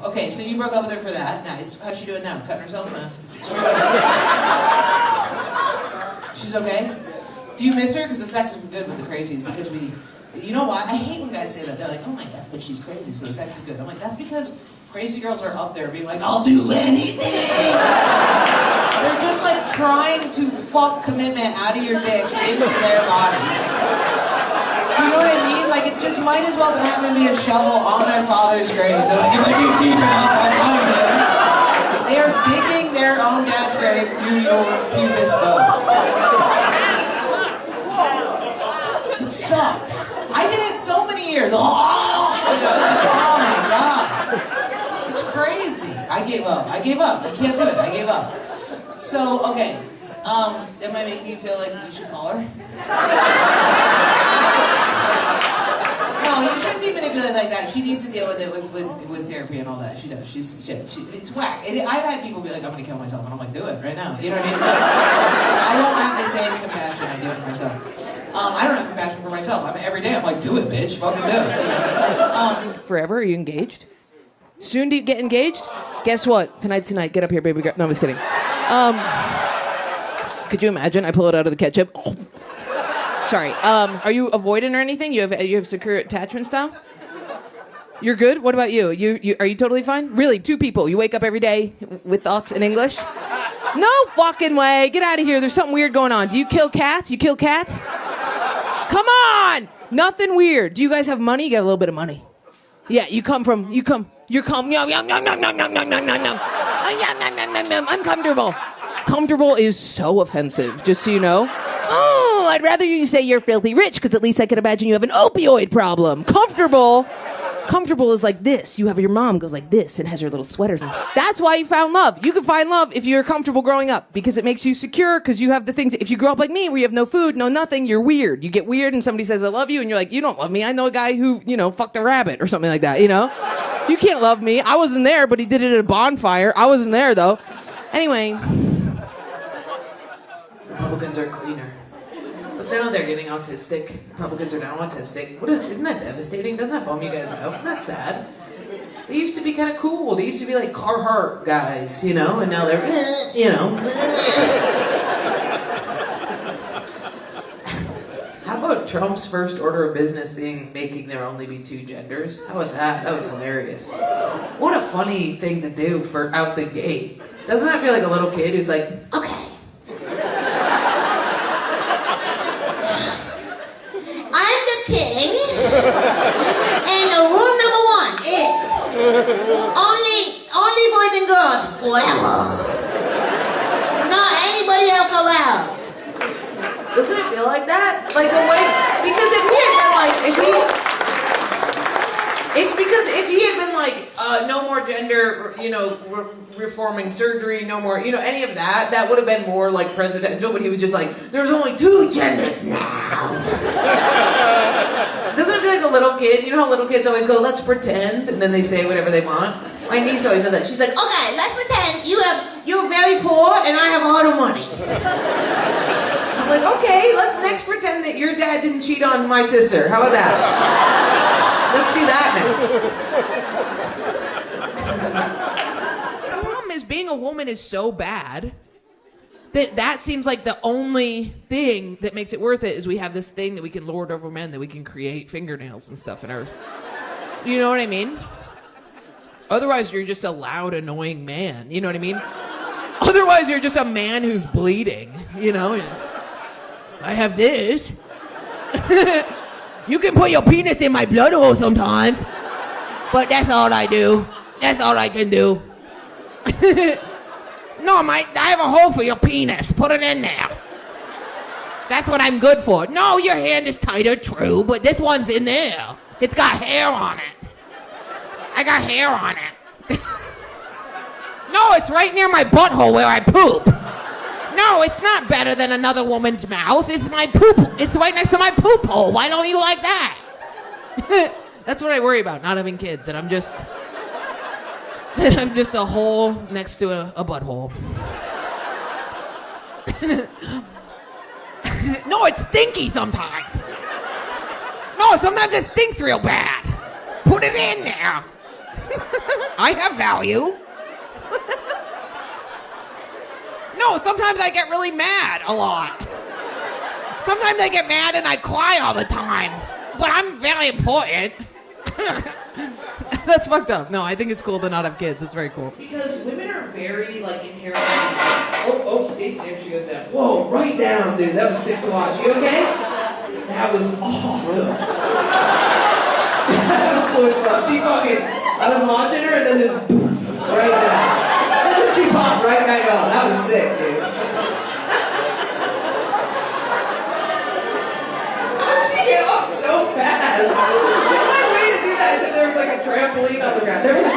Okay, so you broke up with her for that. Nice. How's she doing now? Cutting herself? She's okay? Do you miss her? Because the sex is good with the crazies because we... You know why? I hate when guys say that. They're like, oh my god, but she's crazy, so the sex is good. I'm like, that's because crazy girls are up there being like, I'll do anything! They're just like trying to fuck commitment out of your dick into their bodies. You know what I mean? Like, it just might as well have them be a shovel on their father's grave. They're like, if I dig deep enough, I'll find him. They are digging their own dad's grave through your pubis bone. It sucks. I did it so many years. Oh my god. It's crazy. I gave up. You can't do it. I gave up. So, okay. Am I making you feel like you should call her? No, you shouldn't be manipulated like that. She needs to deal with it with therapy and all that. She does. It's whack. I've had people be like, I'm gonna kill myself, and I'm like, do it right now. You know what I mean? I don't have the same compassion I do for myself. I don't have compassion for myself. Every day I'm like, do it, bitch. Fucking do it. You know? Forever? Are you engaged? Soon do you get engaged? Guess what? Tonight's tonight. Get up here, baby girl. No, I'm just kidding. Could you imagine? I pull it out of the ketchup. Oh. Sorry. Are you avoidant or anything? You have secure attachment style? You're good? What about you? Are you totally fine? Really? 2 people. You wake up every day with thoughts in English? No fucking way. Get out of here. There's something weird going on. Do you kill cats? You kill cats? Come on! Nothing weird. Do you guys have money? You got a little bit of money. Yeah, you're comfortable. I'm comfortable. Comfortable is so offensive, just so you know. Oh, I'd rather you say you're filthy rich, because at least I can imagine you have an opioid problem. Comfortable is like this. You have your mom goes like this and has her little sweaters on. That's why you found love. You can find love if you're comfortable growing up, because it makes you secure, because you have the things. If you grow up like me, where you have no food, no nothing, you're weird. You get weird and somebody says, I love you, and you're like, you don't love me. I know a guy who, fucked a rabbit or something like that, You can't love me. I wasn't there, but he did it at a bonfire. I wasn't there, though. Anyway. Republicans are cleaner. But now they're getting autistic. Republicans are now autistic. Isn't that devastating? Doesn't that bum you guys out? That's sad. They used to be kind of cool. They used to be like Carhartt guys, and now they're, How about Trump's first order of business making there only be 2 genders? How about that? That was hilarious. What a funny thing to do for out the gate. Doesn't that feel like a little kid who's like, okay. I'm the king, and rule number 1 is only boys and girls forever. Not anybody else allowed. Doesn't it feel like that? Like the way, because if he had been like, no more gender, reforming surgery, no more, any of that, that would have been more like presidential, but he was just like, there's only 2 genders now. Doesn't it feel like a little kid? You know how little kids always go, let's pretend, and then they say whatever they want? My niece always said that. She's like, okay, let's pretend you're very poor and I have all the monies. I'm like, okay, let's next pretend that your dad didn't cheat on my sister. How about that? Let's do that next. The problem is being a woman is so bad that seems like the only thing that makes it worth it is we have this thing that we can lord over men, that we can create fingernails and stuff in our... You know what I mean? Otherwise, you're just a loud, annoying man. You know what I mean? Otherwise, you're just a man who's bleeding. I have this. You can put your penis in my blood hole sometimes. But that's all I do. That's all I can do. No, I have a hole for your penis. Put it in there. That's what I'm good for. No, your hand is tighter, true, but this one's in there. It's got hair on it. I got hair on it. No, it's right near my butthole where I poop. No, it's not better than another woman's mouth. It's my poop. It's right next to my poop hole. Why don't you like that? That's what I worry about, not having kids. That I'm just a hole next to a butthole. No, it's stinky sometimes. No, sometimes it stinks real bad. Put it in there. I have value. No, sometimes I get really mad a lot. Sometimes I get mad and I cry all the time. But I'm very important. That's fucked up. No, I think it's cool to not have kids. It's very cool. Because women are very, like, inherently... Oh, see? There she goes down. Whoa, right down, dude. That was sick to watch. You okay? That was awesome. That was cool as fuck. She fucking... I was watching her and then just... right down. And then she popped right back on. That was sick, dude. She hit up so fast. If there was like a trampoline on the ground. There was no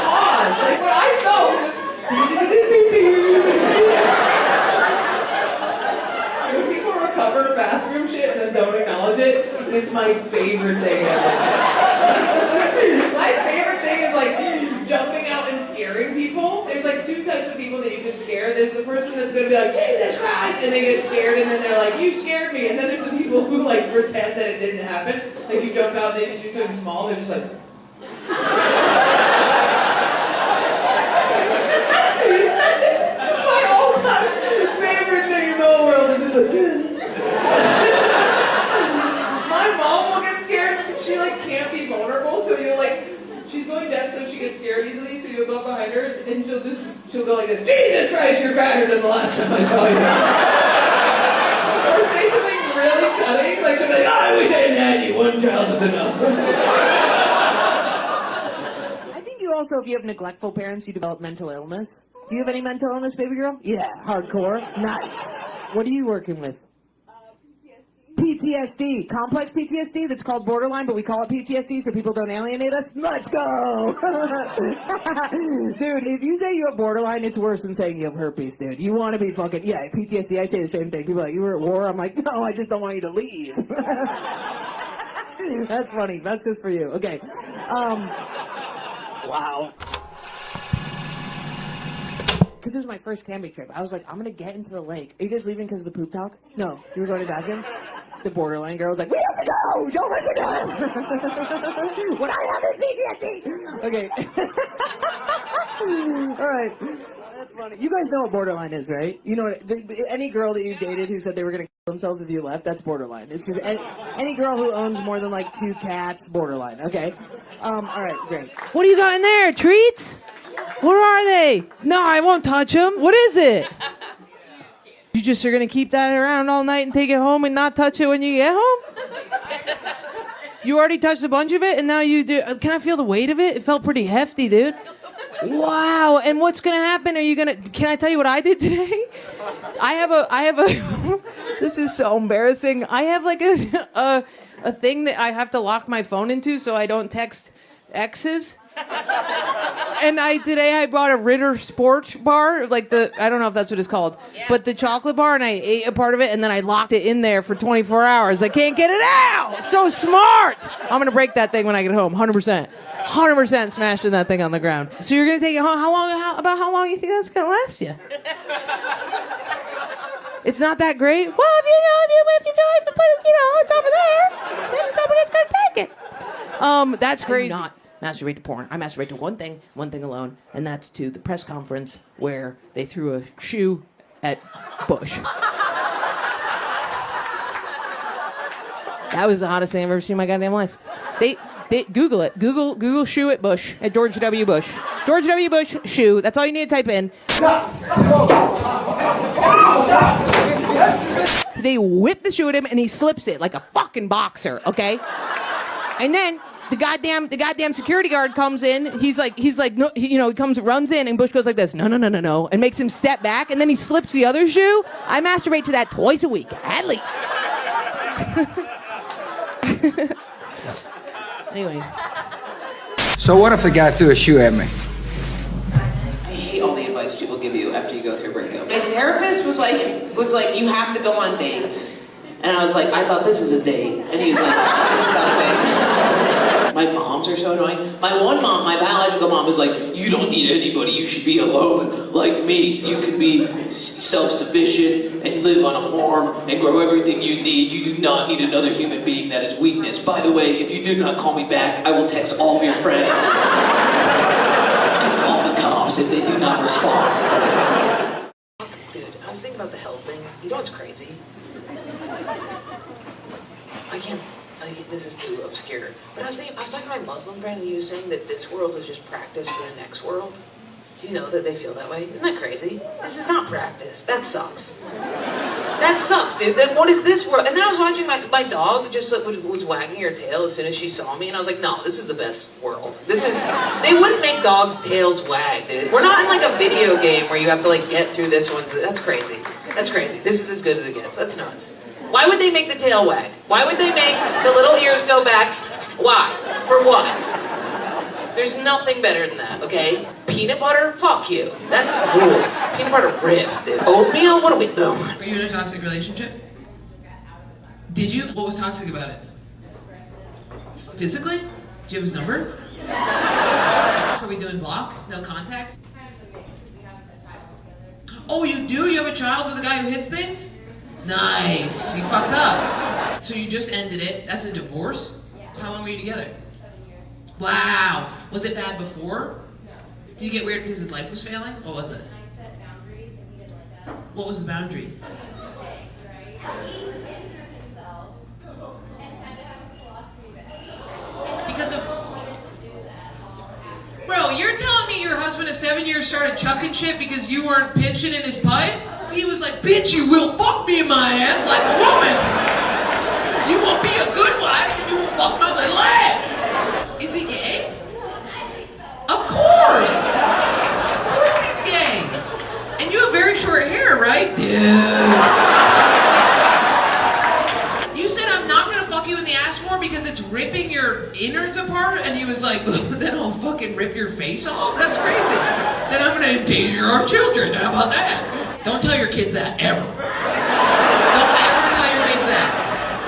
pause. Like what I saw was just when people recover bathroom shit and then don't acknowledge it is my favorite thing ever. My favorite thing is like jumping out and scaring people. There's like two types of people that you can scare. There's the person that's gonna be like, Jesus Christ, and they get scared and then they're like, you scared me. And then there's the people who like pretend that it didn't happen. Like you jump out and they just do something small, they're just like... My all-time favorite thing in the whole world is just like... My mom will get scared, she like can't be vulnerable, so you'll like... She's going deaf so she gets scared easily, so you'll go behind her and she'll go like this, Jesus Christ, you're fatter than the last time I saw you. Or say something really cutting, like she'll be like, oh, I wish I hadn't had you, one child was enough. I think you also, if you have neglectful parents, you develop mental illness. Do you have any mental illness, baby girl? Yeah, hardcore. Nice. What are you working with? PTSD. Complex PTSD that's called borderline, but we call it PTSD so people don't alienate us. Let's go! Dude, if you say you have borderline, it's worse than saying you have herpes, dude. You want to be fucking... Yeah, PTSD, I say the same thing. People are like, you were at war? I'm like, no, I just don't want you to leave. That's funny. That's just for you. Okay. Wow. Because it was my first camping trip. I was like, I'm going to get into the lake. Are you guys leaving because of the poop talk? No. You were going to the bathroom? The borderline girl was like, we have to go! Don't listen to him! What I have is PTSD! Okay. Alright. That's funny. You guys know what borderline is, right? You know what, any girl that you dated who said they were going to kill themselves if you left, that's borderline. It's just any girl who owns more than like 2 cats, borderline. Okay. Alright, great. What do you got in there? Treats? What are they? No, I won't touch them. What is it? You just are going to keep that around all night and take it home and not touch it when you get home? You already touched a bunch of it and now you do. Can I feel the weight of it? It felt pretty hefty, dude. Wow. And what's going to happen? Are you going to... Can I tell you what I did today? I have a this is so embarrassing. I have like a thing that I have to lock my phone into so I don't text exes. And today I bought a Ritter Sport bar, like I don't know if that's what it's called, but the chocolate bar, and I ate a part of it, and then I locked it in there for 24 hours. I can't get it out. So smart. I'm gonna break that thing when I get home, 100%. 100% smashing that thing on the ground. So you're gonna take it home. About how long you think that's gonna last you? It's not that great. Well, if you put it, it's over there. Somebody's gonna take it. That's crazy. Not masturbate to porn. I masturbate to one thing alone, and that's to the press conference where they threw a shoe at Bush. That was the hottest thing I've ever seen in my goddamn life. They Google it. Google shoe at Bush, at George W. Bush. George W. Bush shoe. That's all you need to type in. They whip the shoe at him and he slips it like a fucking boxer, okay? And then the goddamn security guard comes in. He's like, no, he runs in, and Bush goes like this, no, and makes him step back, and then he slips the other shoe. I masturbate to that twice a week, at least. Anyway. So what if the guy threw a shoe at me? I hate all the advice people give you after you go through a breakup. My therapist was like, you have to go on dates. And I was like, I thought this is a date. And he was like, stop saying that. My moms are so annoying. My one mom, my biological mom, is like, you don't need anybody, you should be alone. Like me, you can be self-sufficient and live on a farm and grow everything you need. You do not need another human being. That is weakness. By the way, if you do not call me back, I will text all of your friends and call the cops if they do not respond. Dude, I was thinking about the health thing. You know what's crazy? This is too obscure. But I was talking to my Muslim friend, and he was saying that this world is just practice for the next world. Do you know that they feel that way? Isn't that crazy? This is not practice. That sucks. That sucks, dude. Then what is this world? And then I was watching my dog just was wagging her tail as soon as she saw me, and I was like, no, this is the best world. They wouldn't make dogs' tails wag, dude. We're not in like a video game where you have to like get through this one. That's crazy. That's crazy. This is as good as it gets. That's nuts. Why would they make the tail wag? Why would they make the little ears go back? Why? For what? There's nothing better than that, okay? Peanut butter? Fuck you. That's rules. Peanut butter rips, dude. Oatmeal? What are we doing? Were you in a toxic relationship? Did you? What was toxic about it? Physically? Do you have his number? Are we doing block? No contact? Oh, you do? You have a child with a guy who hits things? Nice. You fucked up. So you just ended it. That's a divorce? How long were you together? 7 years. Wow. Was it bad before? Did you get weird because his life was failing? What was it? I set boundaries and he didn't like that. What was the boundary? He was injured himself and kind of have a philosophy that Because of... he didn't do that all after. Bro, you're telling me your husband of 7 years started chucking shit because you weren't pinching in his pipe? He was like, bitch, you will fuck me in my ass like a woman. You will be a good wife and you will fuck my little ass. Is he gay? Of course. Of course he's gay. And you have very short hair, right? Dude. You said I'm not going to fuck you in the ass more because it's ripping your innards apart? And he was like, then I'll fucking rip your face off? That's crazy. Then I'm going to endanger our children. How about that? Don't tell your kids that, ever. Don't ever tell your kids that.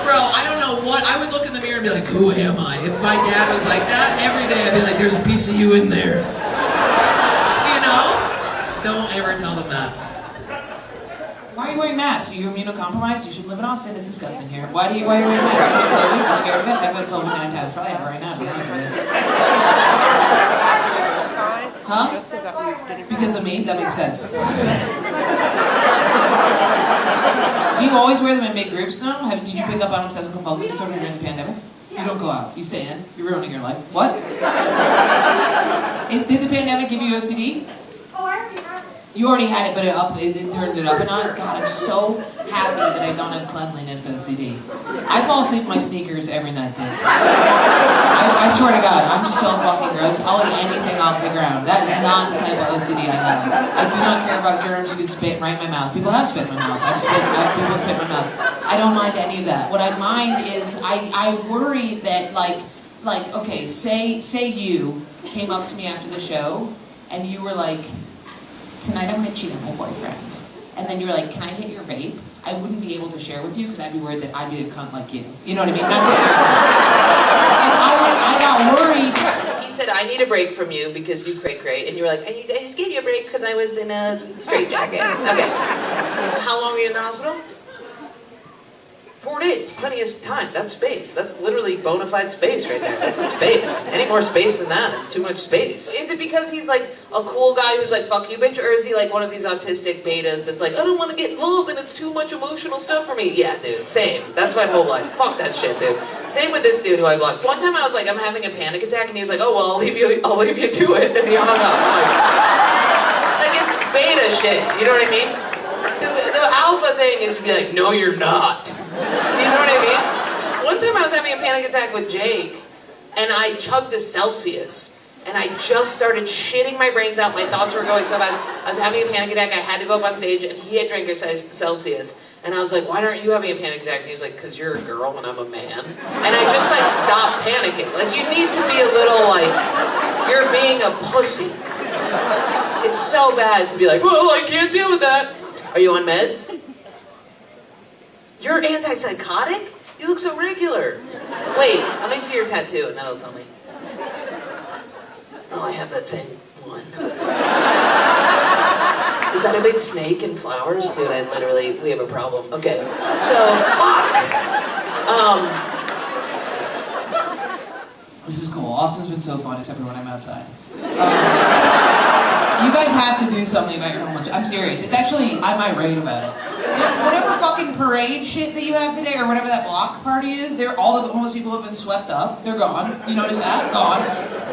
Bro, I don't know what, I would look in the mirror and be like, who am I? If my dad was like that, every day I'd be like, there's a piece of you in there. You know? Don't ever tell them that. Why are you wearing masks? Are you immunocompromised? You should live in Austin. It's disgusting here. Why are you wearing masks? You have COVID? You're scared of it? I've had COVID 9 times. Probably have it right now, to be honest with you. Huh? Because of me? That makes sense. Do you always wear them in big groups now? Did you pick up on obsessive compulsive disorder during the pandemic? You don't go out. You stay in. You're ruining your life. What? Did the pandemic give you OCD? Oh, I already have it. You already had it, but it turned it up a notch. God, I'm so happy that I don't have cleanliness OCD. I fall asleep in my sneakers every night, dude. I swear to God, I'm so fucking gross. I'll eat anything off the ground. That is not the type of OCD I have. I do not care about germs. You can spit right in my mouth. People have spit in my mouth. People spit in my mouth. I don't mind any of that. What I mind is I worry that okay, say you came up to me after the show and you were like, tonight I'm gonna cheat on my boyfriend. And then you're like, can I hit your vape? I wouldn't be able to share with you because I'd be worried that I'd be a cunt like you. You know what I mean? Not saying you're a cunt. I got worried. He said, I need a break from you because you cray. And you were like, I just gave you a break because I was in a straitjacket. Okay. How long were you in the hospital? 4 days, plenty of time. That's space. That's literally bona fide space right there. That's a space. Any more space than that, it's too much space. Is it because he's like a cool guy who's like, fuck you, bitch? Or is he like one of these autistic betas that's like, I don't want to get involved and it's too much emotional stuff for me? Yeah, dude, same. That's my whole life. Fuck that shit, dude. Same with this dude who I blocked. One time I was like, I'm having a panic attack, and he was like, oh, well, I'll leave you to it. And he hung up. I'm like it's beta shit. You know what I mean? The alpha thing is to be like, no, you're not. You know what I mean? One time I was having a panic attack with Jake, and I chugged a Celsius, and I just started shitting my brains out. My thoughts were going so fast. I was having a panic attack. I had to go up on stage, and he had drank a Celsius. And I was like, why aren't you having a panic attack? And he was like, because you're a girl and I'm a man. And I just like stopped panicking. Like, you need to be a little like, you're being a pussy. It's so bad to be like, well, I can't deal with that. Are you on meds? You're antipsychotic? You look so regular. Wait, let me see your tattoo and that'll tell me. Oh, I have that same one. Is that a big snake in flowers? Dude, we have a problem. Okay, so, fuck! This is cool. Austin's been so fun, except for when I'm outside. You guys have to do something about your homeless. I'm serious. It's actually, I'm irate about it. Whatever fucking parade shit that you have today, or whatever that block party is, all the homeless people have been swept up. They're gone. You notice that? Gone.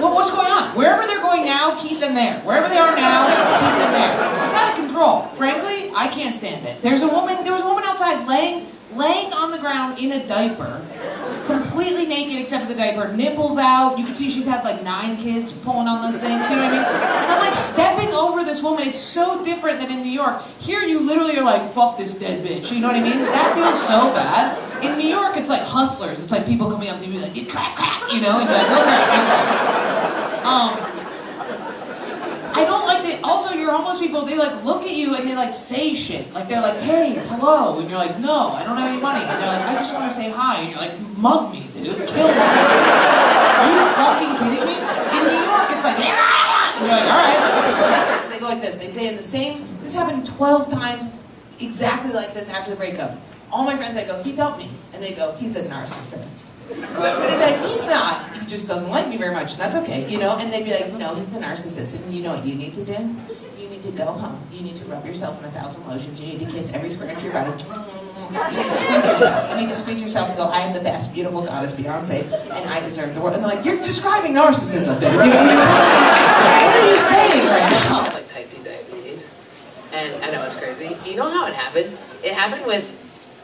What's going on? Wherever they're going now, keep them there. Wherever they are now, keep them there. It's out of control. Frankly, I can't stand it. There was a woman outside laying on the ground in a diaper, completely naked except for the diaper, nipples out. You can see she's had like 9 kids pulling on those things, you know what I mean? And I'm like stepping over this woman. It's so different than in New York. Here you literally are like, fuck this dead bitch, you know what I mean? That feels so bad. In New York, it's like hustlers. It's like people coming up to you like, you crack, you know? And you're like, no crack, no crack. I don't like that. Also, your homeless people, they like look at you and they like say shit. Like they're like, hey, hello. And you're like, no, I don't have any money. And they're like, I just want to say hi. And you're like, mug me, dude. Kill me. Are you fucking kidding me? In New York, it's like, and you're like, all right. They go like this. They say in the same, this happened 12 times exactly like this after the breakup. All my friends, I go, he dumped me. And they go, he's a narcissist. And I'd be like, he's not. He just doesn't like me very much, and that's okay, you know? And they'd be like, no, he's a narcissist. And you know what you need to do? You need to go home. You need to rub yourself in 1,000 lotions. You need to kiss every square inch of your body. You need to squeeze yourself. You need to squeeze yourself and go, I am the best, beautiful goddess, Beyonce, and I deserve the world. And they're like, you're describing narcissism, dude. You're telling me, what are you saying right now? Like type 2 diabetes. And I know it's crazy. You know how it happened? It happened with,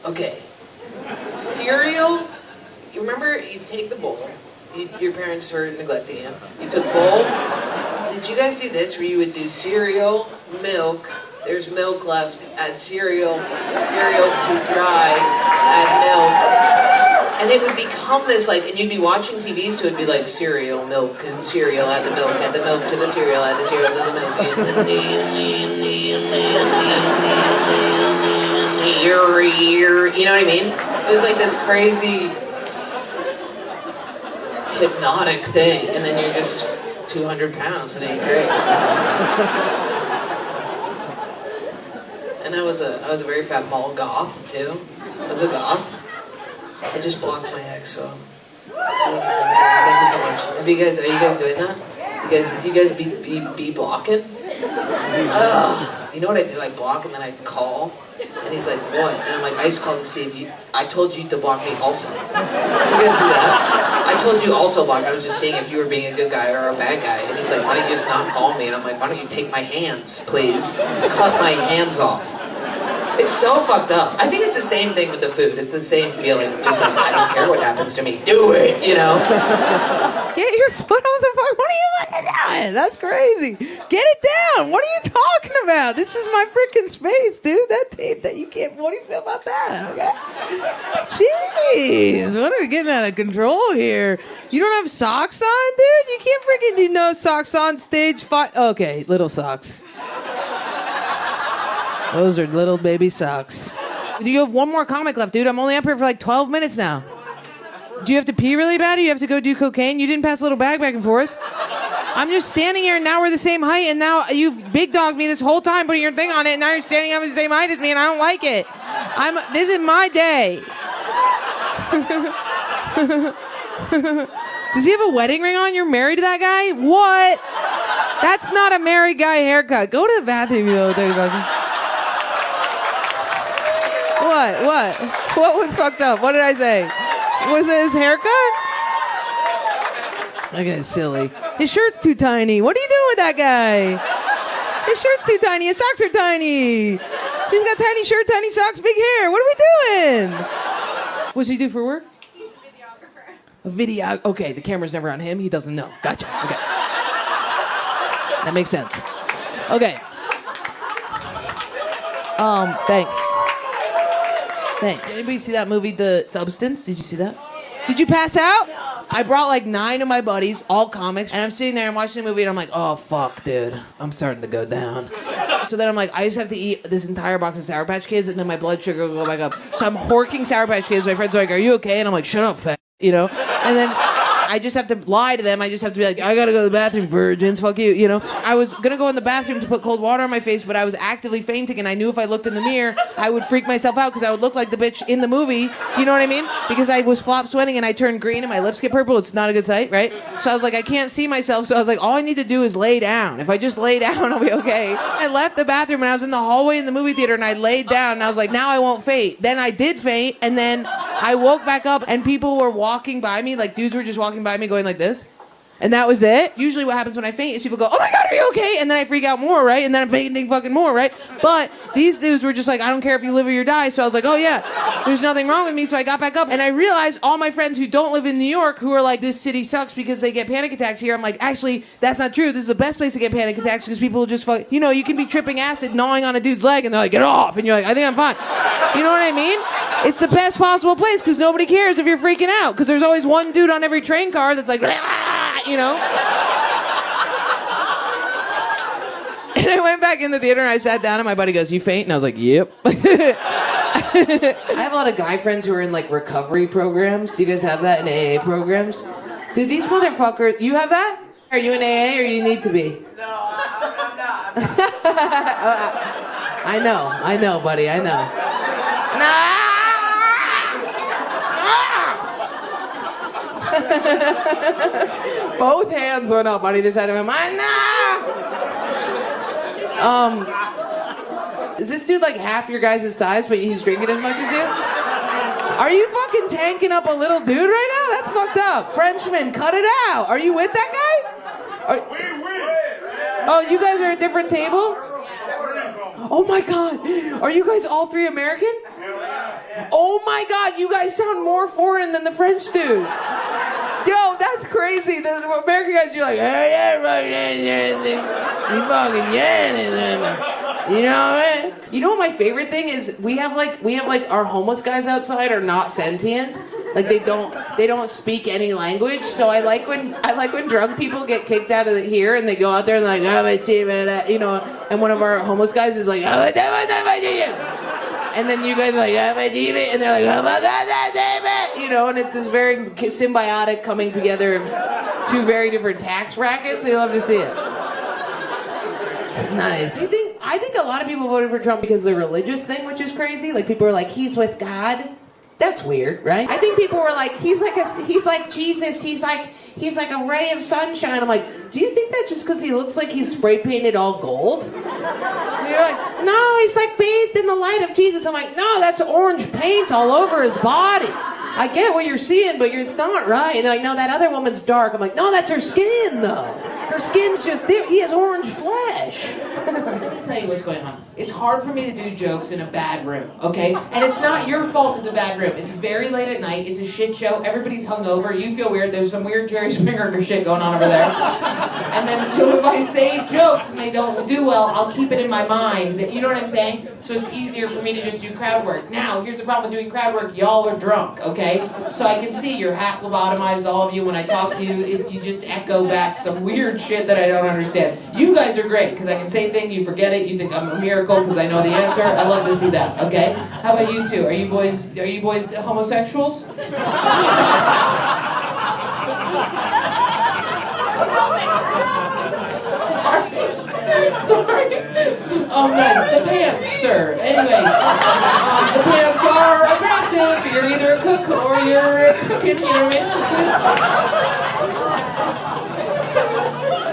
okay, cereal. You remember, you take the bowl, your parents were neglecting you, you took the bowl, did you guys do this where you would do cereal, milk, there's milk left, add cereal, cereal's too dry, add milk, and it would become this like, and you'd be watching TV, so it'd be like cereal, milk, and cereal, add the milk to the cereal, add the cereal to the milk, you know what I mean? It was like this crazy hypnotic thing, and then you're just 200 pounds in 8th grade. And I was a very fat ball goth too. I was a goth. I just blocked my ex, so thank you so much. Are you guys doing that? You guys be blocking? You know what I do? I block and then I call. And he's like, what? And I'm like, I just called to see if I told you to block me also. Did you guys do that? I told you also block me. I was just seeing if you were being a good guy or a bad guy. And he's like, why don't you just not call me? And I'm like, why don't you take my hands, please? Cut my hands off. It's so fucked up. I think it's the same thing with the food. It's the same feeling of just like, I don't care what happens to me. Do it, you know? Get your foot off the fuck. What are you looking at? That's crazy. Get it down. What are you talking about? This is my freaking space, dude. That tape that you can't. What do you feel about that? Okay. Jeez. What are we getting out of control here? You don't have socks on, dude? You can't freaking do no socks on stage 5. Okay, little socks. Those are little baby socks. You have one more comic left, dude. I'm only up here for like 12 minutes now. Do you have to pee really bad, or you have to go do cocaine? You didn't pass a little bag back and forth. I'm just standing here, and now we're the same height, and now you've big dogged me this whole time putting your thing on it, and now you're standing up at the same height as me, and I don't like it. This is my day. Does he have a wedding ring on? You're married to that guy? What? That's not a married guy haircut. Go to the bathroom, you little dirty bugger. What was fucked up? What did I say? Was it his haircut? That guy's silly. His shirt's too tiny. What are you doing with that guy? His shirt's too tiny. His socks are tiny. He's got tiny shirt, tiny socks, big hair. What are we doing? What's he do for work? He's a videographer. A video. Okay, the camera's never on him. He doesn't know. Gotcha. Okay. That makes sense. Okay. Thanks. Did anybody see that movie, The Substance? Did you see that? Did you pass out? I brought like 9 of my buddies, all comics, and I'm sitting there and watching the movie, and I'm like, oh, fuck, dude. I'm starting to go down. So then I'm like, I just have to eat this entire box of Sour Patch Kids, and then my blood sugar will go back up. So I'm horking Sour Patch Kids. My friends are like, are you okay? And I'm like, shut up, fat, you know? And then I just have to lie to them. I just have to be like, I gotta go to the bathroom, virgins, fuck you, you know? I was gonna go in the bathroom to put cold water on my face, but I was actively fainting, and I knew if I looked in the mirror, I would freak myself out because I would look like the bitch in the movie, you know what I mean? Because I was flop sweating and I turned green and my lips get purple. It's not a good sight, right? So I was like, I can't see myself, so I was like, all I need to do is lay down. If I just lay down, I'll be okay. I left the bathroom and I was in the hallway in the movie theater and I laid down and I was like, now I won't faint. Then I did faint, and then I woke back up and people were walking by me, like dudes were just walking by me going like this. And that was it. Usually what happens when I faint is people go, oh my God, are you okay? And then I freak out more, right? And then I'm fainting fucking more, right? But these dudes were just like, I don't care if you live or you die. So I was like, oh yeah, there's nothing wrong with me. So I got back up and I realized all my friends who don't live in New York who are like, this city sucks because they get panic attacks here. I'm like, actually, that's not true. This is the best place to get panic attacks because people will just fuck, you know, you can be tripping acid, gnawing on a dude's leg and they're like, get off. And you're like, I think I'm fine. You know what I mean? It's the best possible place because nobody cares if you're freaking out because there's always one dude on every train car that's like, you know? And I went back in the theater and I sat down and my buddy goes, you faint? And I was like, yep. I have a lot of guy friends who are in like recovery programs. Do you guys have that in AA programs? Dude, these motherfuckers, you have that? Are you in AA or you need to be? No, I'm not. I know, buddy, I know. Both hands went up on either side of him. Is this dude like half your guys' size, but he's drinking as much as you? Are you fucking tanking up a little dude right now? That's fucked up. Frenchman, cut it out. Are you with that guy? Oh, you guys are at a different table? Oh my God. Are you guys all three American? Oh my God, you guys sound more foreign than the French dudes. Yo, that's crazy. The American guys, you're like, hey, yeah, right, you fucking yeah. You know what I mean? You know what my favorite thing is? We have like our homeless guys outside are not sentient. Like they don't speak any language. So I like when drunk people get kicked out of here and they go out there and like, you know, and one of our homeless guys is like, and then you guys are like, and they're like, oh my God, you know, and it's this very symbiotic coming together of two very different tax brackets. So you love to see it. Nice. I think a lot of people voted for Trump because of the religious thing, which is crazy. Like people are like, he's with God. That's weird, right? I think people were like, he's like Jesus. He's like a ray of sunshine. I'm like, do you think that just because he looks like he's spray painted all gold? And you're like, no, he's like bathed in the light of Jesus. I'm like, no, that's orange paint all over his body. I get what you're seeing, but it's not right. And they're like, no, that other woman's dark. I'm like, no, that's her skin, though. Her skin's just different. He has orange flesh. Let me tell you what's going on. It's hard for me to do jokes in a bad room, okay? And it's not your fault it's a bad room. It's very late at night. It's a shit show. Everybody's hungover. You feel weird. There's some weird Jerry Springer shit going on over there. And then, so if I say jokes and they don't do well, I'll keep it in my mind. You know what I'm saying? So it's easier for me to just do crowd work. Now, here's the problem with doing crowd work. Y'all are drunk, okay? So I can see you're half lobotomized, all of you. When I talk to you, you just echo back some weird shit that I don't understand. You guys are great, because I can say things, you forget it, you think I'm a miracle because I know the answer. I love to see that, okay? How about you two? Are you boys homosexuals? Sorry. Nice. The pants, sir. Anyway, the pants are aggressive. You're either a cook or you're cooking, you know what I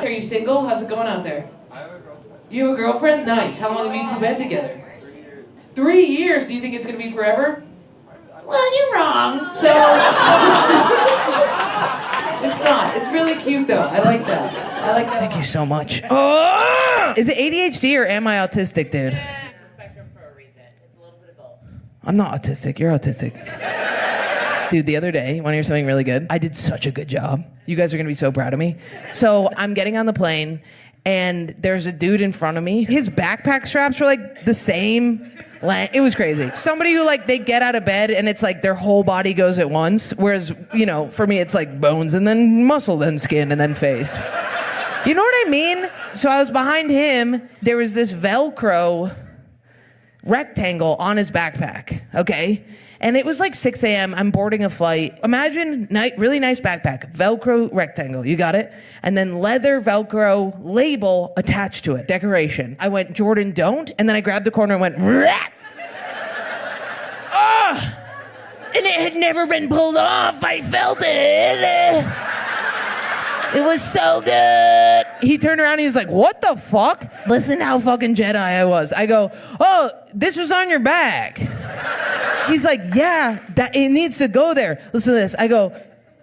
mean? Are you single? How's it going out there? I have a girlfriend. You have a girlfriend? Nice. How long have you two been together? 3 years. Do you think it's going to be forever? Well, you're wrong. So... It's not. It's really cute, though. I like that. Thank you so much. Oh! Is it ADHD or am I autistic, dude? Yeah, it's a spectrum for a reason. It's a little bit of both. I'm not autistic. You're autistic. Dude, the other day, want to hear something really good? I did such a good job. You guys are going to be so proud of me. So I'm getting on the plane, and there's a dude in front of me. His backpack straps were like the same. It was crazy. Somebody who like, they get out of bed and it's like their whole body goes at once. Whereas, you know, for me, it's like bones and then muscle, then skin and then face. You know what I mean? So I was behind him. There was this Velcro rectangle on his backpack, okay? And it was like 6 a.m. I'm boarding a flight. Imagine really nice backpack, Velcro rectangle. You got it? And then leather Velcro label attached to it, decoration. I went, Jordan, don't. And then I grabbed the corner and went, rat. Ah! And it had never been pulled off. I felt it. It was so good. He turned around and he was like, what the fuck? Listen how fucking Jedi I was. I go, oh, this was on your back. He's like, yeah, that it needs to go there. Listen to this. I go,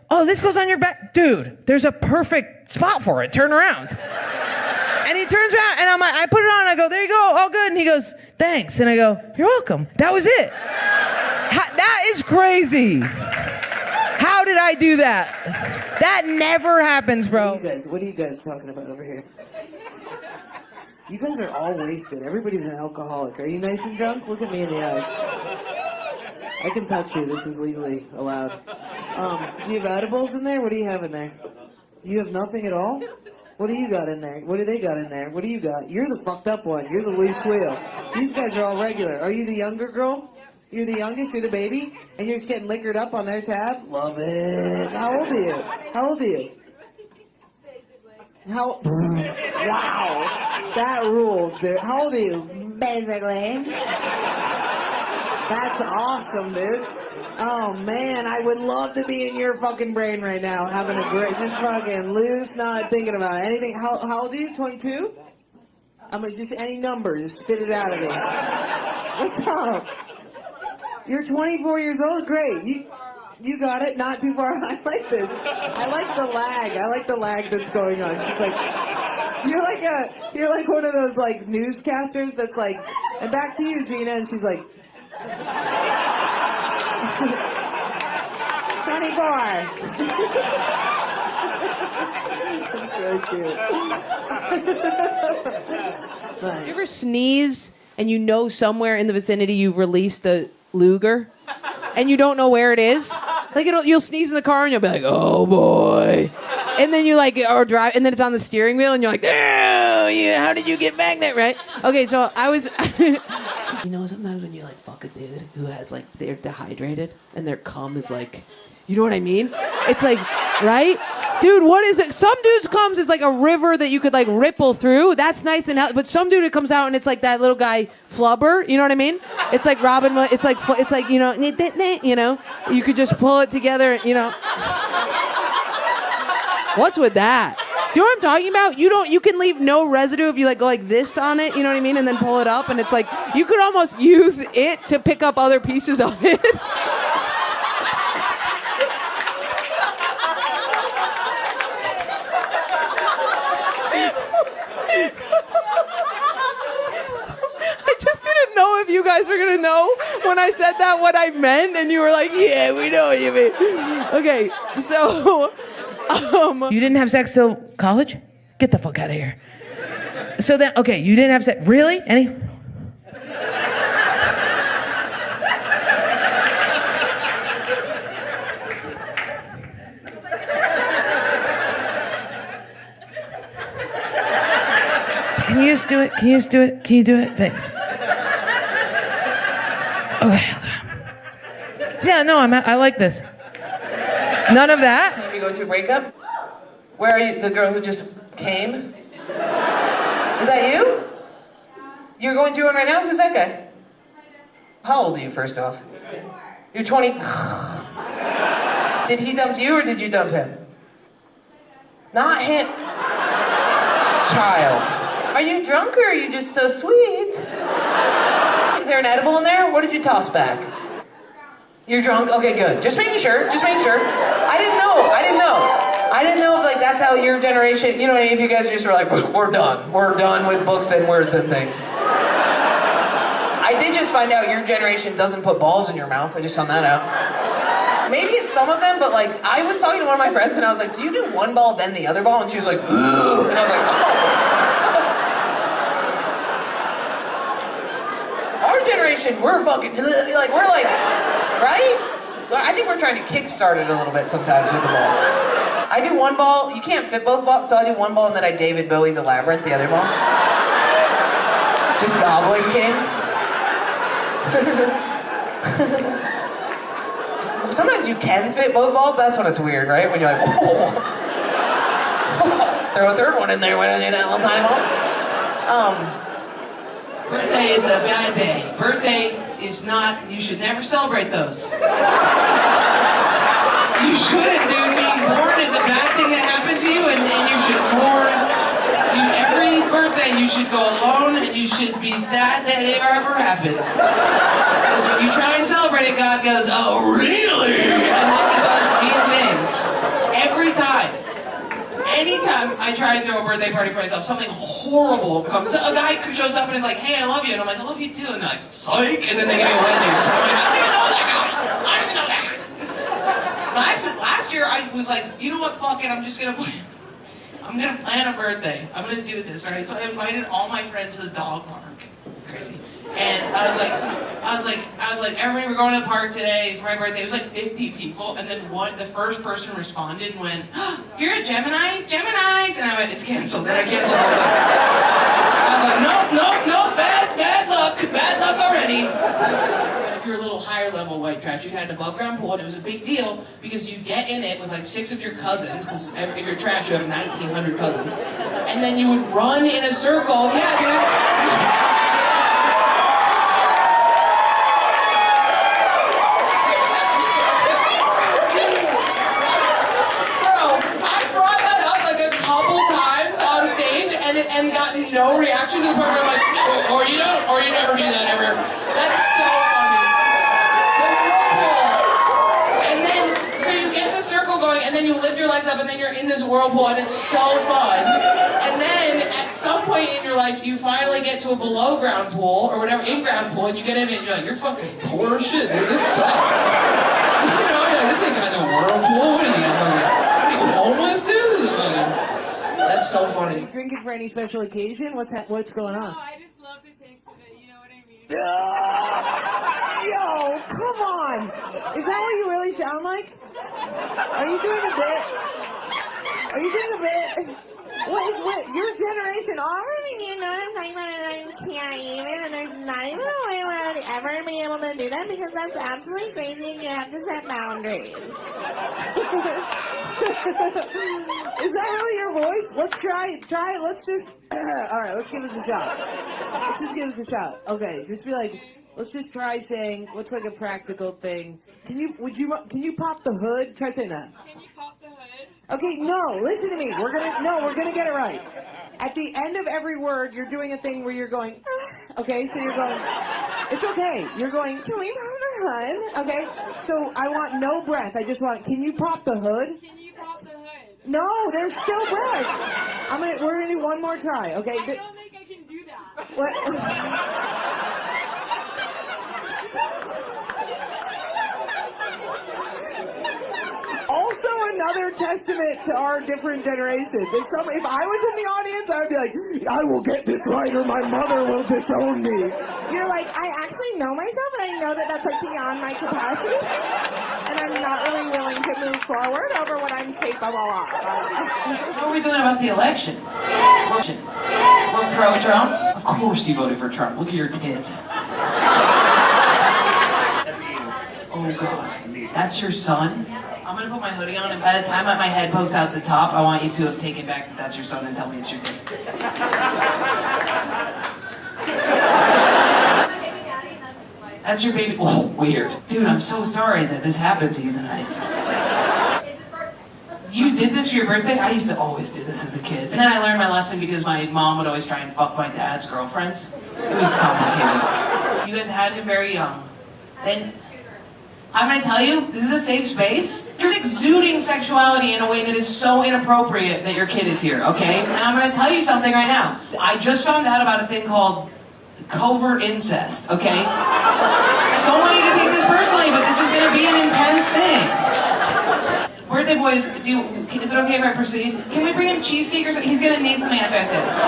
oh, this goes on your back? Dude, there's a perfect spot for it. Turn around. And he turns around and I put it on. I go, there you go. All good. And he goes, thanks. And I go, you're welcome. That was it. That is crazy. How did I do that? That never happens, bro. What are you guys talking about over here? You guys are all wasted. Everybody's an alcoholic. Are you nice and drunk? Look at me in the eyes. I can touch you. This is legally allowed. Do you have edibles in there? What do you have in there? You have nothing at all? What do you got in there? What do they got in there? What do you got? You're the fucked up one. You're the loose wheel. These guys are all regular. Are you the younger girl? You're the youngest, you're the baby, and you're just getting liquored up on their tab? Love it. How old are you? How old are you? Wow. That rules, dude. How old are you? Basically. That's awesome, dude. Oh, man, I would love to be in your fucking brain right now, having a great, just fucking loose, not thinking about anything. How old are you? 22? I'm gonna just, any number, just spit it out of me. What's up? You're 24 years old? Great. You got it. Not too far. I like this. I like the lag. I like the lag that's going on. She's like, you're like one of those like newscasters that's like, and back to you, Gina. And she's like, 24. That's very cute. Nice. You ever sneeze and you know somewhere in the vicinity you've released a Luger and you don't know where it is? Like you'll sneeze in the car and you'll be like, oh boy. And then you like, or drive, and then it's on the steering wheel and you're like, oh yeah, how did you get back there, right? Okay, so I was, you know, sometimes when you like fuck a dude who has like, they're dehydrated and their cum is like, you know what I mean? It's like, right? Dude, what is it? Some dudes' comes is like a river that you could like ripple through. That's nice and healthy. But some dude it comes out and it's like that little guy Flubber. You know what I mean? It's like Robin. It's like you know, you could just pull it together. You know, what's with that? Do you know what I'm talking about? You can leave no residue if you like go like this on it. You know what I mean? And then pull it up, and it's like you could almost use it to pick up other pieces of it. Know if you guys were gonna know when I said that what I meant, and you were like, yeah, we know what you mean. Okay, so you didn't have sex till college? Get the fuck out of here. So then, okay, you didn't have sex. Really? Any? Can you just do it? Can you just do it? Can you do it? Thanks. Okay. Yeah, no, I like this. None of that? Have you going through a breakup? Where are you? The girl who just came? Is that you? You're going through one right now? Who's that guy? How old are you, first off? You're 20. Did he dump you or did you dump him? Not him. Child. Are you drunk or are you just so sweet? Is there an edible in there? What did you toss back? You're drunk? Okay, good. Just making sure. Just making sure. I didn't know if like that's how your generation, you know, if you guys just were like, we're done. We're done with books and words and things. I did just find out your generation doesn't put balls in your mouth. I just found that out. Maybe it's some of them, but like I was talking to one of my friends and I was like, do you do one ball then the other ball? And she was like, ooh. And I was like, oh. Our generation, we're fucking, like, we're like, right? I think we're trying to kickstart it a little bit sometimes with the balls. I do one ball, you can't fit both balls, so I do one ball and then I David Bowie the Labyrinth, the other ball. Just Goblin King. Sometimes you can fit both balls. That's when it's weird, right? When you're like, whoa. Throw a third one in there. Why don't you do that little tiny balls? Birthday is a bad day. Birthday is not. You should never celebrate those. You shouldn't, dude. Being born is a bad thing that happened to you, and you should mourn. Every birthday you should go alone, and you should be sad that it ever happened. Because when you try and celebrate it, God goes, oh, really? And then he does mean things. Every time. Anytime I try and throw a birthday party for myself, something horrible comes. So a guy shows up and is like, hey, I love you. And I'm like, I love you too. And they're like, psych. And then they give me a wedding. So I'm like, I don't even know that guy. I don't even know that guy. Last year, I was like, you know what, fuck it. I'm gonna plan a birthday. I'm gonna do this, right? So I invited all my friends to the dog park. Crazy. And I was like, everybody, we're going to the park today for my birthday. It was like 50 people, and then the first person responded and went, oh, you're a Gemini? Geminis? And I went, it's canceled. Then I canceled all that. I was like, no, bad luck already. But if you're a little higher level white trash, you had an above ground pool, and it was a big deal because you get in it with like 6 of your cousins, because if you're trash, you have 1,900 cousins, and then you would run in a circle. Yeah, dude. And gotten no reaction to the point where I'm like, or you never do that ever. That's so funny. The whirlpool. And then, so you get the circle going, and then you lift your legs up, and then you're in this whirlpool, and it's so fun. And then, at some point in your life, you finally get to a below ground pool, or whatever, in-ground pool, and you get in it, and you're like, you're fucking poor as shit, dude, this sucks. You know, you're like, this ain't got no whirlpool, what are you homeless, dude? That's so funny. Are you drinking for any special occasion? What's going on? Oh, I just love the taste of it, you know what I mean? Yo, come on! Is that what you really sound like? Are you doing a bit? Are you doing a bit? What? Your generation, you know, I'm can't even, and there's not even a way where I'd ever be able to do that because that's absolutely crazy and you have to set boundaries. Is that really your voice? Let's try it. Let's just, alright, let's give this a shot. Let's just give this a shot. Okay, just be like, let's just try saying, what's like a practical thing? Can you pop the hood? Try saying that. Can you pop the hood? Okay, no, listen to me. We're gonna get it right. At the end of every word, you're doing a thing where you're going, okay, so you're going, it's okay. You're going, can we pop the hood? Okay, so I want no breath. I just want, can you pop the hood? Can you pop the hood? No, there's still breath. We're gonna do one more try, okay? I don't think I can do that. What? Also another testament to our different generations. If I was in the audience, I would be like, I will get this right or my mother will disown me. You're like, I actually know myself and I know that that's like beyond my capacity. And I'm not really willing to move forward over what I'm capable of. What are we doing about the election? We're pro-Trump? Of course you voted for Trump. Look at your tits. Oh God, that's your son? I'm gonna put my hoodie on, and by the time my head pokes out the top, I want you to have taken back that that's your son and tell me it's your kid. That's your baby. Oh, weird. Dude, I'm so sorry that this happened to you tonight. You did this for your birthday? I used to always do this as a kid. And then I learned my lesson because my mom would always try and fuck my dad's girlfriends. It was complicated. You guys had him very young. Then, I'm gonna tell you, this is a safe space. You're exuding sexuality in a way that is so inappropriate that your kid is here, okay? And I'm gonna tell you something right now. I just found out about a thing called covert incest, okay? I don't want you to take this personally, but this is gonna be an intense thing. Birthday boys, is it okay if I proceed? Can we bring him cheesecake or something? He's gonna need some antacids.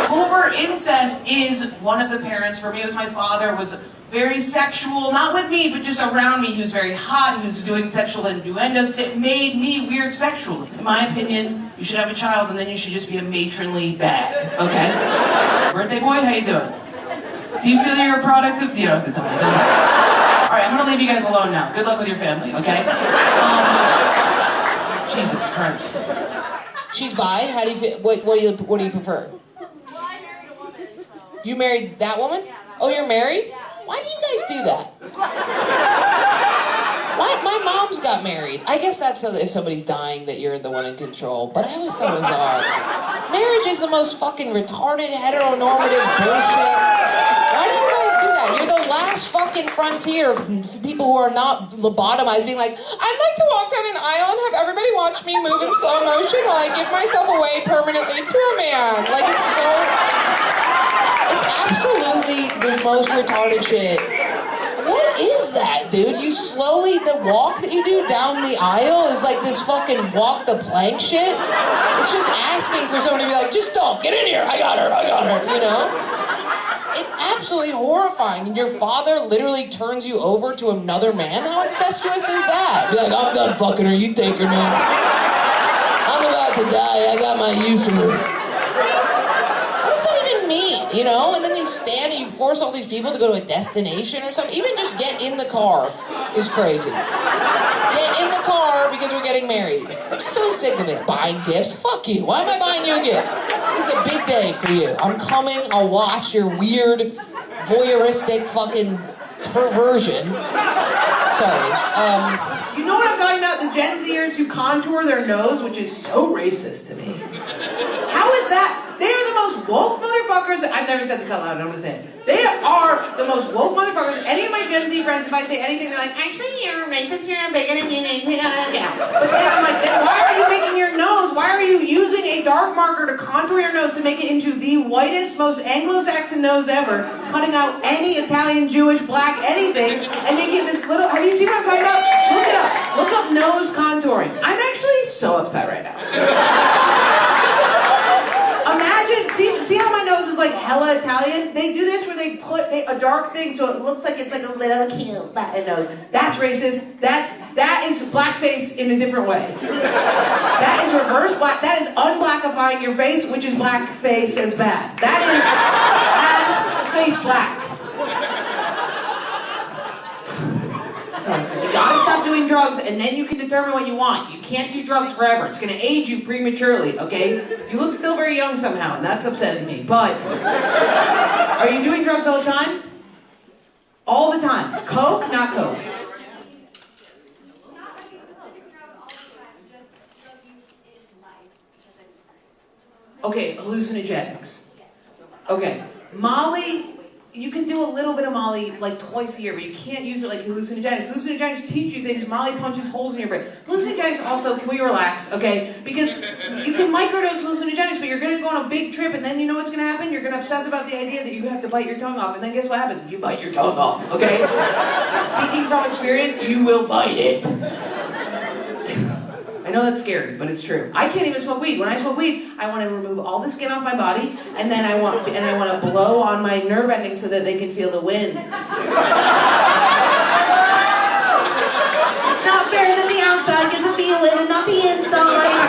Covert incest is one of the parents, for me it was my father, was very sexual, not with me, but just around me. He was very hot, he was doing sexual innuendos. It made me weird sexually. In my opinion, you should have a child and then you should just be a matronly bag, okay? Birthday boy, how you doing? Do you feel you're a product of, you don't have to tell me that. right, I'm gonna leave you guys alone now. Good luck with your family, okay? Jesus Christ. She's bi. How do you feel? What do you prefer? Well, I married a woman, so. You married that woman? Oh, you're married? Why do you guys do that? Why? My mom's got married. I guess that's so that if somebody's dying that you're the one in control. But I always thought it was odd. Marriage is the most fucking retarded, heteronormative bullshit. Why do you guys do that? You're the last fucking frontier of people who are not lobotomized being like, I'd like to walk down an aisle and have everybody watch me move in slow motion while I give myself away permanently to a man. Like, it's absolutely the most retarded shit. What is that, dude? You slowly, the walk that you do down the aisle is like this fucking walk the plank shit. It's just asking for somebody to be like, just don't, get in here, I got her, you know? It's absolutely horrifying. And your father literally turns you over to another man? How incestuous is that? Be like, I'm done fucking her, you take her now. I'm about to die, I got my use of her. Mean, you know? And then you stand and you force all these people to go to a destination or something. Even just get in the car is crazy. Get in the car because we're getting married. I'm so sick of it. Buying gifts? Fuck you. Why am I buying you a gift? This is a big day for you. I'm coming, I'll watch your weird, voyeuristic fucking perversion. Sorry. You know what I'm talking about? The Gen Zers who contour their nose, which is so racist to me. How is that? They are the most woke motherfuckers. I've never said this out loud, I'm gonna say it. They are the most woke motherfuckers. Any of my Gen Z friends, if I say anything, they're like, actually, you're racist, you're bigoted, you need to go down. But then I'm like, then why are you making your nose? Why are you using a dark marker to contour your nose to make it into the whitest, most Anglo-Saxon nose ever, cutting out any Italian, Jewish, black, anything, and making this little, have you seen what I'm talking about? Look it up. Look up nose contouring. I'm actually so upset right now. Imagine, see how my nose is like hella Italian? They do this where they put a dark thing so it looks like it's like a little cute button nose. That's racist. That is blackface in a different way. That is reverse black. That is unblackifying your face, which is blackface as bad. That's face black. So you gotta stop doing drugs and then you can determine what you want. You can't do drugs forever. It's gonna age you prematurely, okay? You look still very young somehow, and that's upsetting me. But, are you doing drugs all the time? All the time. Coke, not Coke. Okay, hallucinogenics. Okay, Molly, you can do a little bit of Molly like twice a year, but you can't use it like hallucinogenics. Hallucinogenics teach you things. Molly punches holes in your brain. Hallucinogenics also, can we relax, okay? Because you can microdose hallucinogenics, but you're going to go on a big trip, and then you know what's going to happen? You're going to obsess about the idea that you have to bite your tongue off, and then guess what happens? You bite your tongue off, okay? Speaking from experience, you will bite it. I know that's scary, but it's true. I can't even smoke weed. When I smoke weed, I want to remove all the skin off my body, and then I want to blow on my nerve endings so that they can feel the wind. It's not fair that the outside gets a feeling and not the inside.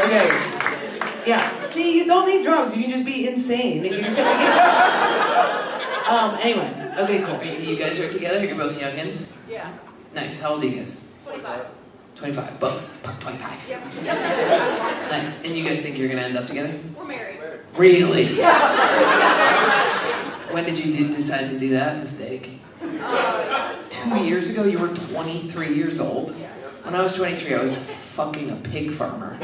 Okay. Yeah. See, you don't need drugs. You can just be insane. Anyway. Okay, cool. You guys are together? You're both youngins? Yeah. Nice. How old are you guys? 25. 25. Both. 25. Yep. Nice. And you guys think you're gonna end up together? We're married. Really? Yeah. When did you decide to do that mistake? 2 years ago? You were 23 years old? When I was 23, I was fucking a pig farmer.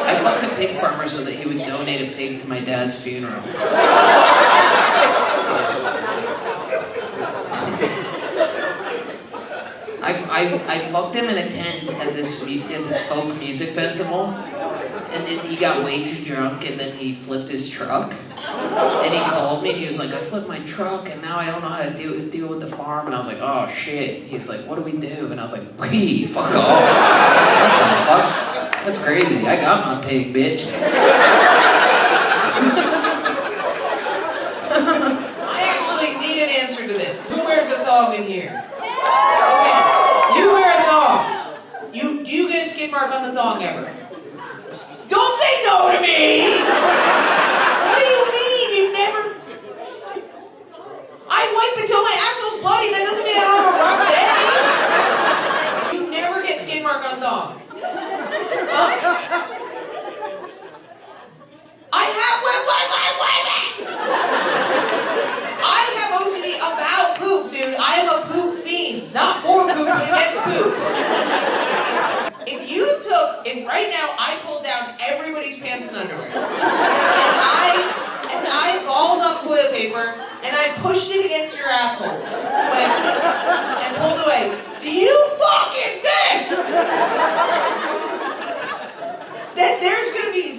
I fucked a pig farmer so that he would donate a pig to my dad's funeral. I fucked him in a tent at this folk music festival, and then he got way too drunk, and then he flipped his truck. And he called me, and he was like, I flipped my truck, and now I don't know how to deal with the farm. And I was like, oh shit. He's like, what do we do? And I was like, wee, fuck off. What the fuck? That's crazy. I got my pig, bitch. I actually need an answer to this. thong in here. Okay, you wear a thong. Do you get a skid mark on the thong ever? Don't say no to me! What do you mean? You never... I wipe until my asshole's bloody. That doesn't mean I don't have a rough day. You never get skid mark on thong. I have... Wait. I have OCD about poop, dude. I am a poop fiend. Not for poop, but against poop. If right now I pulled down everybody's pants and underwear, and I balled up toilet paper, and I pushed it against your assholes, and pulled away, do you fucking think that there's gonna be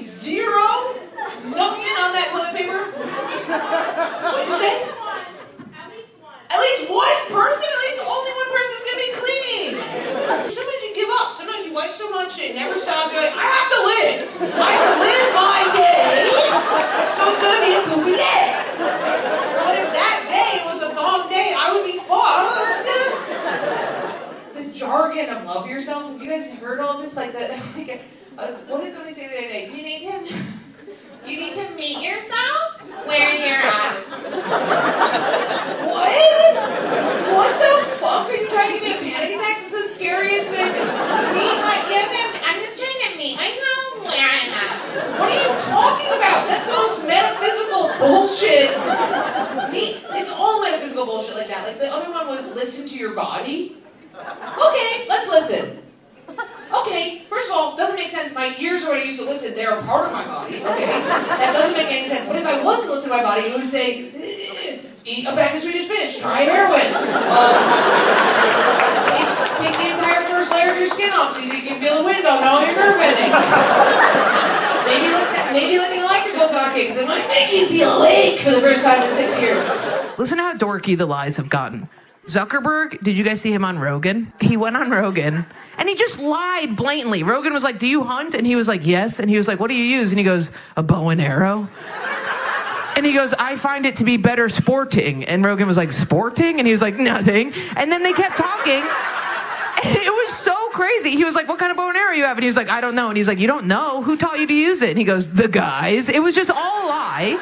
nothing on that toilet paper? What'd you say? At least one person? At least only one person's gonna be cleaning. Sometimes you give up. Sometimes you wipe so much it never stops. You're like, I have to live. I have to live my day. So it's gonna be a poopy day. But if that day was a long day, I would be fucked. The jargon of love yourself. Have you guys heard all this? Like that. What did somebody say the other day? You need to meet yourself where you're at. What? What the fuck? Are you trying to get me a panic attack? That's the scariest thing. I'm just trying to meet myself where I'm at. What are you talking about? That's the most metaphysical bullshit. It's all metaphysical bullshit like that. Like the other one was listen to your body. Okay, let's listen. Okay, first of all, doesn't make sense. My ears are what I used to listen. They're a part of my body. Okay, that doesn't make any sense. What if I was to listen to my body? It would say, eat a bag of Swedish fish, try heroin. Take the entire first layer of your skin off so you can feel the wind on all your nerve endings. Maybe like an electrical socket, because it might make you feel awake for the first time in 6 years. Listen to how dorky the lies have gotten. Zuckerberg, did you guys see him on Rogan? He went on Rogan, and he just lied blatantly. Rogan was like, do you hunt? And he was like, yes. And he was like, what do you use? And he goes, a bow and arrow. And he goes, I find it to be better sporting. And Rogan was like, sporting? And he was like, nothing. And then they kept talking. And it was so crazy. He was like, what kind of bow and arrow you have? And he was like, I don't know. And he's like, you don't know? Who taught you to use it? And he goes, the guys. It was just all a lie.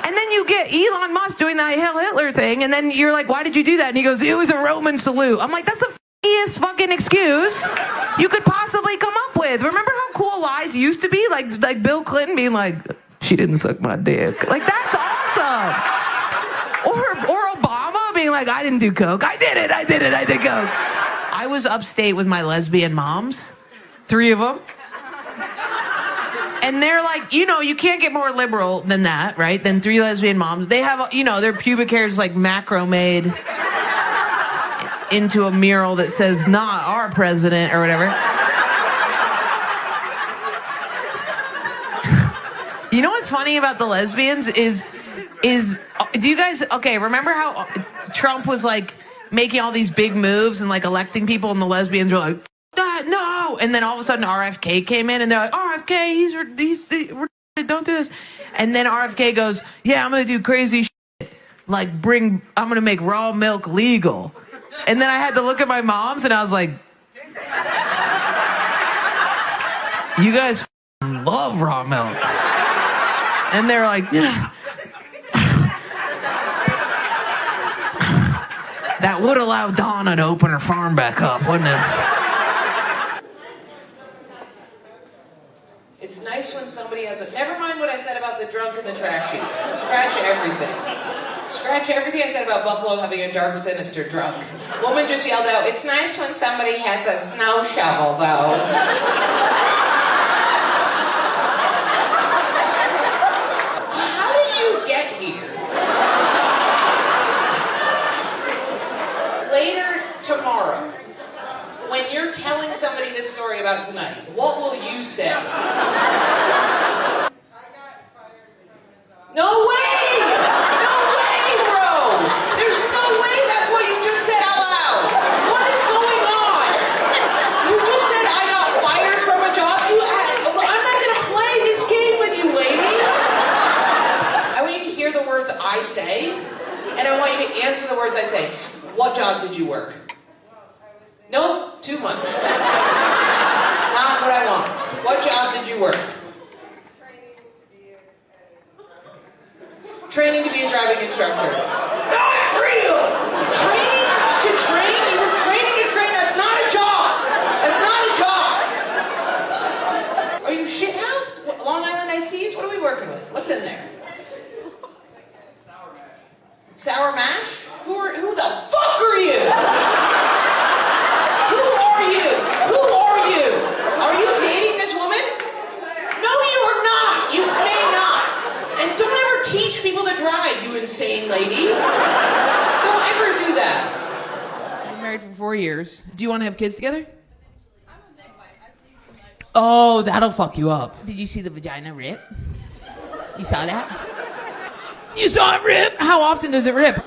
And then you get Elon Musk doing that Hail Hitler thing, and then you're like, why did you do that? And he goes, it was a Roman salute. I'm like, that's the f***iest fucking excuse you could possibly come up with. Remember how cool lies used to be? Like Bill Clinton being like, she didn't suck my dick. Like, that's awesome. Or Obama being like, I didn't do coke. I did coke. I was upstate with my lesbian moms, 3 of them. And they're like, you can't get more liberal than that, right? Than 3 lesbian moms. They have, their pubic hair is like macro-made into a mural that says, not our president, or whatever. You know what's funny about the lesbians is do you guys, remember how Trump was like making all these big moves and like electing people, and the lesbians were like, that, no. And then all of a sudden RFK came in, and they're like, RFK, he's don't do this. And then RFK goes, yeah, I'm going to do crazy shit. Like I'm going to make raw milk legal. And then I had to look at my moms, and I was like, you guys love raw milk. And they're like, yeah. That would allow Donna to open her farm back up, wouldn't it? It's nice when somebody has a... Never mind what I said about the drunk and the trashy. Scratch everything. Scratch everything I said about Buffalo having a dark, sinister drunk. Woman just yelled out, it's nice when somebody has a snow shovel, though. How did you get here? Later tomorrow, when you're telling somebody this story about tonight, what will you say? No way! No way, bro! There's no way that's what you just said out loud! What is going on? You just said I got fired from a job? I'm not gonna play this game with you, lady! I want you to hear the words I say, and I want you to answer the words I say. What job did you work? No? Too much. Not what I want. What job did you work? Training to be a driving instructor. Not real! Training to train? You were training to train? That's not a job! That's not a job! Are you shithoused? Long Island iced teas? What are we working with? What's in there? Sour mash? Who the fuck are you? Who are you? Who are you? Are you dating this woman? No, you are not. You may not. And don't ever teach people to drive, you insane lady. Don't ever do that. You're married for 4 years. Do you want to have kids together? Oh, that'll fuck you up. Did you see the vagina rip? You saw that? You saw it rip? How often does it rip?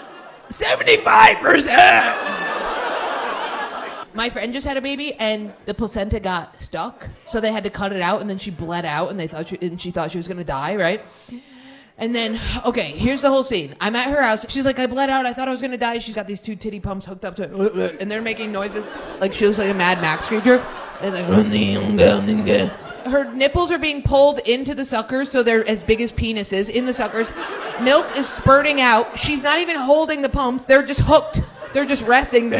75%! My friend just had a baby and the placenta got stuck, so they had to cut it out, and then she bled out, and she thought she was gonna die, right? And then, okay, here's the whole scene. I'm at her house. She's like, I bled out. I thought I was gonna die. She's got these 2 titty pumps hooked up to it, and they're making noises like she looks like a Mad Max creature. And it's like, her nipples are being pulled into the suckers, so they're as big as penises in the suckers. Milk is spurting out. She's not even holding the pumps. They're just hooked. They're just resting.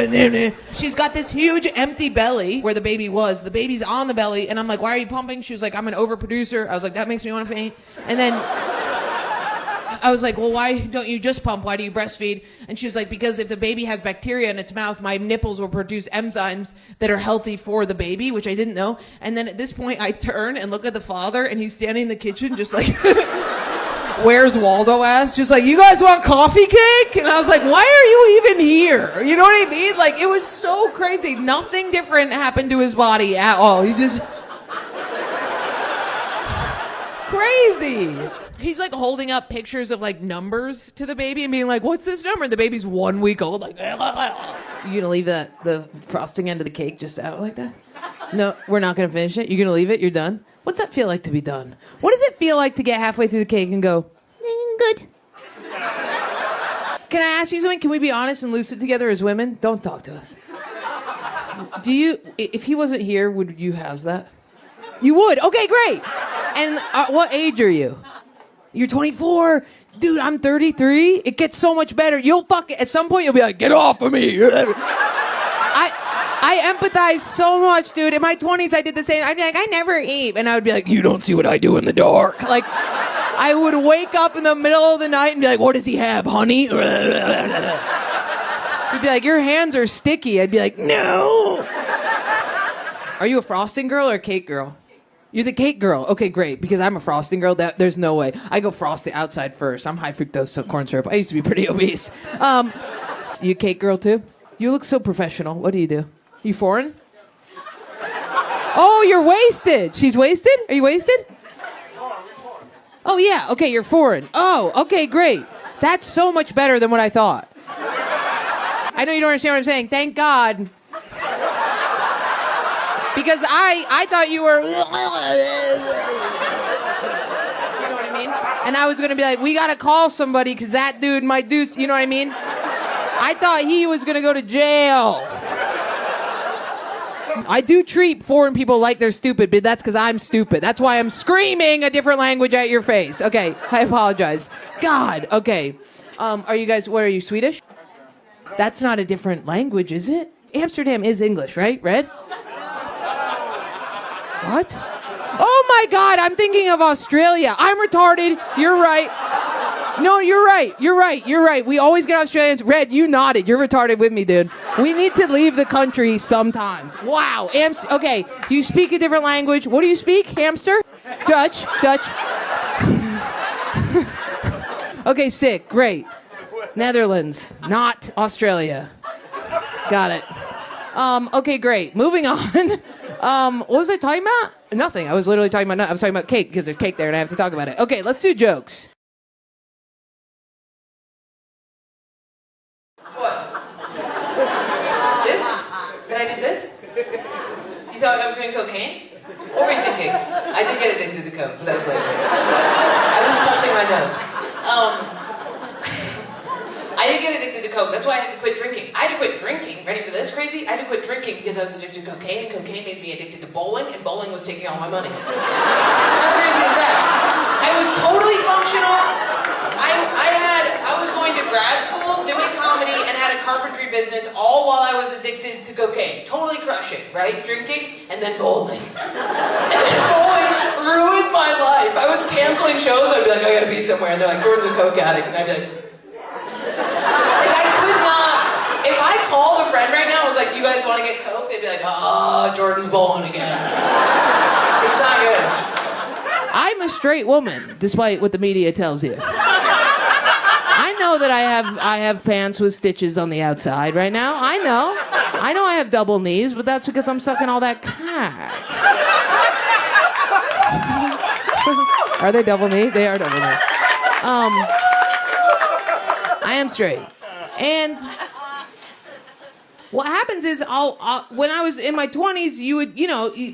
She's got this huge empty belly where the baby was. The baby's on the belly, and I'm like, why are you pumping? She was like, I'm an overproducer. I was like, that makes me want to faint. And then I was like, well, why don't you just pump? Why do you breastfeed? And she was like, because if the baby has bacteria in its mouth, my nipples will produce enzymes that are healthy for the baby, which I didn't know. And then at this point, I turn and look at the father, and he's standing in the kitchen just like, Where's Waldo ass? Just like, you guys want coffee cake? And I was like, why are you even here? You know what I mean? Like, it was so crazy. Nothing different happened to his body at all. He's just crazy. He's like holding up pictures of like numbers to the baby and being like, what's this number? And the baby's 1 week old. Like, you gonna leave the frosting end of the cake just out like that? No, we're not gonna finish it. You're gonna leave it? You're done? What's that feel like to be done? What does it feel like to get halfway through the cake and go, good? Can I ask you something? Can we be honest and lucid together as women? Don't talk to us. If he wasn't here, would you house that? You would? Okay, great. And what age are you? You're 24? Dude, I'm 33. It gets so much better. At some point you'll be like, get off of me. I empathize so much, dude. In my 20s, I did the same. I'd be like, I never eat. And I would be like, you don't see what I do in the dark. Like, I would wake up in the middle of the night and be like, what does he have, honey? He'd be like, your hands are sticky. I'd be like, no. Are you a frosting girl or a cake girl? You're the cake girl. Okay, great. Because I'm a frosting girl. There's no way. I go frosting outside first. I'm high fructose corn syrup. I used to be pretty obese. You a cake girl too? You look so professional. What do you do? You foreign? Oh, you're wasted. She's wasted? Are you wasted? Oh, yeah. Okay, you're foreign. Oh, okay, great. That's so much better than what I thought. I know you don't understand what I'm saying. Thank God. Because I thought you were... You know what I mean? And I was going to be like, we got to call somebody because that dude might do... You know what I mean? I thought he was going to go to jail. I do treat foreign people like they're stupid, but that's because I'm stupid. That's why I'm screaming a different language at your face. Okay, I apologize. God, okay. Are you guys... What are you, Swedish? That's not a different language, is it? Amsterdam is English, right? Red? What? Oh my God, I'm thinking of Australia. I'm retarded. You're right. No, you're right. You're right. You're right. We always get Australians. Red, you nodded. You're retarded with me, dude. We need to leave the country sometimes. Wow. Okay, you speak a different language. What do you speak? Hamster? Dutch? Okay, sick. Great. Netherlands, not Australia. Got it. Okay, great. Moving on. What was I talking about? Nothing. I was literally talking about cake because there's cake there and I have to talk about it. Okay, let's do jokes. What? This? That I did this? You thought I was doing cocaine? What were you thinking? I did get addicted to coke, but that was later. I was touching my nose. I didn't get addicted to coke. That's why I had to quit drinking. I had to quit to cocaine, and cocaine made me addicted to bowling, and bowling was taking all my money. How crazy is that? I was totally functional. I was going to grad school, doing comedy, and had a carpentry business all while I was addicted to cocaine. Totally crush it, right? Drinking, and then bowling. And then bowling ruined my life. I was canceling shows, I'd be like, I gotta be somewhere. And they're like, Jordan's a coke addict. And I'd be like I could not. If I called a friend right now and was like, you guys want to get coke? They'd be like, oh, Jordan's bowling again. It's not good. I'm a straight woman, despite what the media tells you. I know that I have pants with stitches on the outside right now. I know I have double knees, but that's because I'm sucking all that cock. Are they double knee? They are double knee. I am straight. And what happens is when I was in my 20s, you would,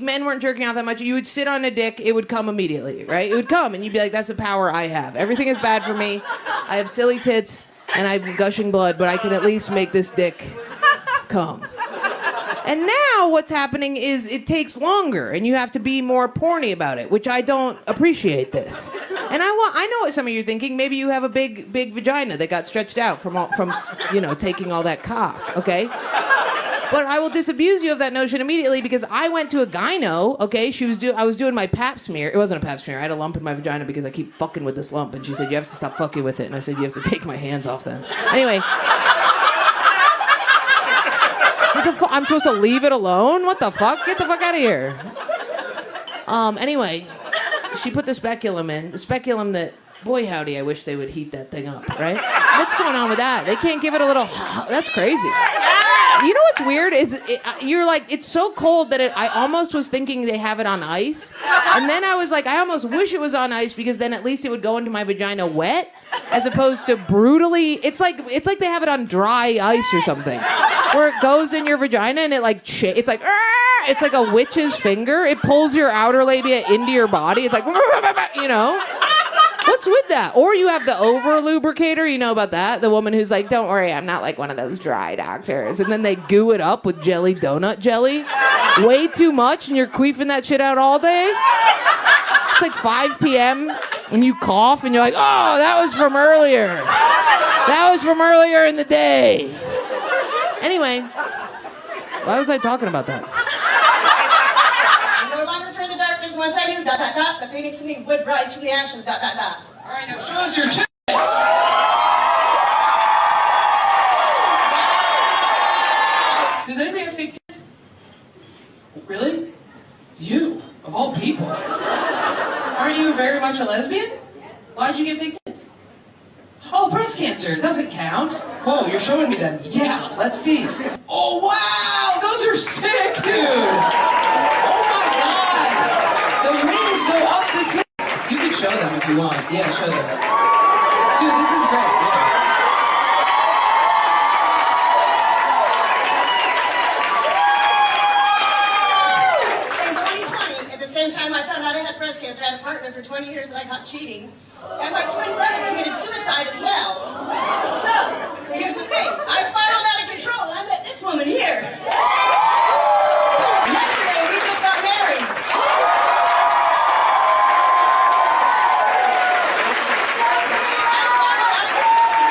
men weren't jerking off that much. You would sit on a dick, it would come immediately, right? It would come, and you'd be like, that's a power I have. Everything is bad for me. I have silly tits, and I'm gushing blood, but I can at least make this dick come. And now what's happening is it takes longer, and you have to be more porny about it, which I don't appreciate this. And I know what some of you are thinking. Maybe you have a big vagina that got stretched out from taking all that cock, okay? But I will disabuse you of that notion immediately because I went to a gyno, okay? I was doing my pap smear. It wasn't a pap smear. I had a lump in my vagina because I keep fucking with this lump. And she said, you have to stop fucking with it. And I said, you have to take my hands off then. Anyway. I'm supposed to leave it alone? What the fuck? Get the fuck out of here. Anyway, she put the speculum in. The speculum that, boy howdy, I wish they would heat that thing up, right? What's going on with that? They can't give it a little, that's crazy. You know what's weird is you're like, it's so cold that I almost was thinking they have it on ice. And then I was like, I almost wish it was on ice because then at least it would go into my vagina wet as opposed to brutally. It's like they have it on dry ice or something where it goes in your vagina and it it's like a witch's finger. It pulls your outer labia into your body. It's like, What's with that? Or you have the over lubricator, you know about that? The woman who's like, don't worry, I'm not like one of those dry doctors. And then they goo it up with jelly donut jelly. Way too much, and you're queefing that shit out all day. It's like 5 p.m. when you cough and you're like, oh, that was from earlier. That was from earlier in the day. Anyway, why was I talking about that? Once I knew, the phoenix in me would rise from the ashes, All right, now Show us your tits. Does anybody have fake tits? Really? You, of all people. Aren't you very much a lesbian? Why'd you get fake tits? Oh, breast cancer. It doesn't count. Whoa, you're showing me them. Yeah, let's see. Oh, wow! Those are sick, dude! Oh, my God! The wings go up the tits. You can show them if you want. Yeah, show them. Dude, this is great. Yeah. In 2020, at the same time I found out I had breast cancer, I had a partner for 20 years that I caught cheating. And my twin brother committed suicide as well. So, here's the thing. I spiraled out of control. I met this woman here. Yesterday, we just got married. I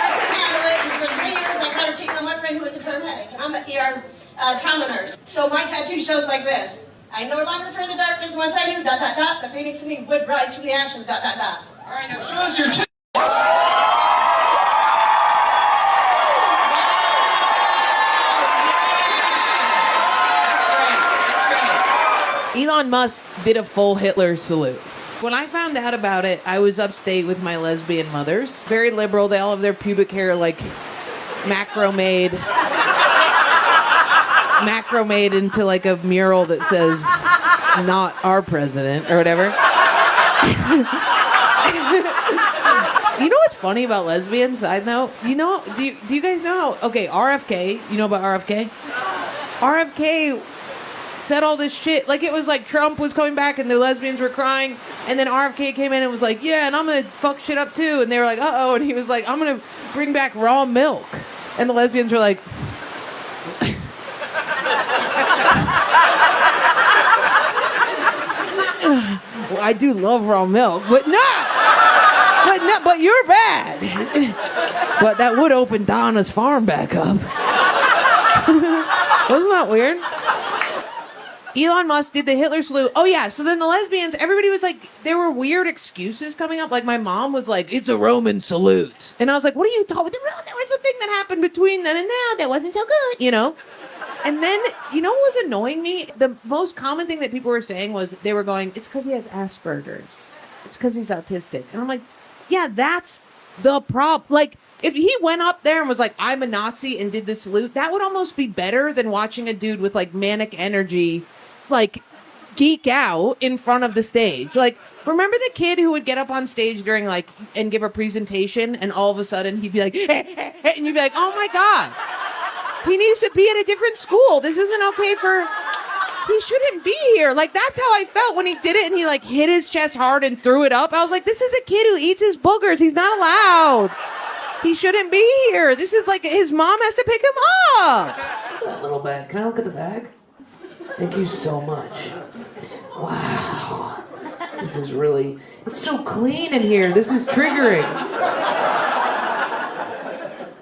couldn't handle it because for 3 years I caught her cheating on my friend who was a paramedic. And I'm an ER trauma nurse. So my tattoo shows like this. I no longer fear the darkness once I knew, the phoenix in me would rise from the ashes, All right, now show us your tits. Elon Musk did a full Hitler salute. When I found out about it, I was upstate with my lesbian mothers. Very liberal. They all have their pubic hair like macrame into like a mural that says not our president or whatever. You know what's funny about lesbians? Side note, do you guys know? Okay, RFK. You know about RFK? RFK said all this shit. Like it was like Trump was coming back and the lesbians were crying, and then RFK came in and was like, yeah, and I'm gonna fuck shit up too. And they were like, uh-oh, and he was like, I'm gonna bring back raw milk. And the lesbians were like, I do love raw milk, but no, but you're bad. But that would open Donna's farm back up. Wasn't that weird? Elon Musk did the Hitler salute. Oh yeah, so then the lesbians, everybody was like, there were weird excuses coming up. Like my mom was like, it's a Roman salute. And I was like, what are you talking about? There was a thing that happened between then and now that wasn't so good, you know? And then, you know what was annoying me? The most common thing that people were saying was they were going, it's because he has Asperger's. It's because he's autistic. And I'm like, yeah, that's the problem. Like, if he went up there and was like, I'm a Nazi and did the salute, that would almost be better than watching a dude with like manic energy, like geek out in front of the stage. Like, remember the kid who would get up on stage during like, and give a presentation and all of a sudden he'd be like, and you'd be like, oh my God. He needs to be at a different school. This isn't okay he shouldn't be here. Like, that's how I felt when he did it and he like hit his chest hard and threw it up. I was like, this is a kid who eats his boogers. He's not allowed. He shouldn't be here. This is like, his mom has to pick him up. That little bag. Can I look at the bag? Thank you so much. Wow. This is really, it's so clean in here. This is triggering.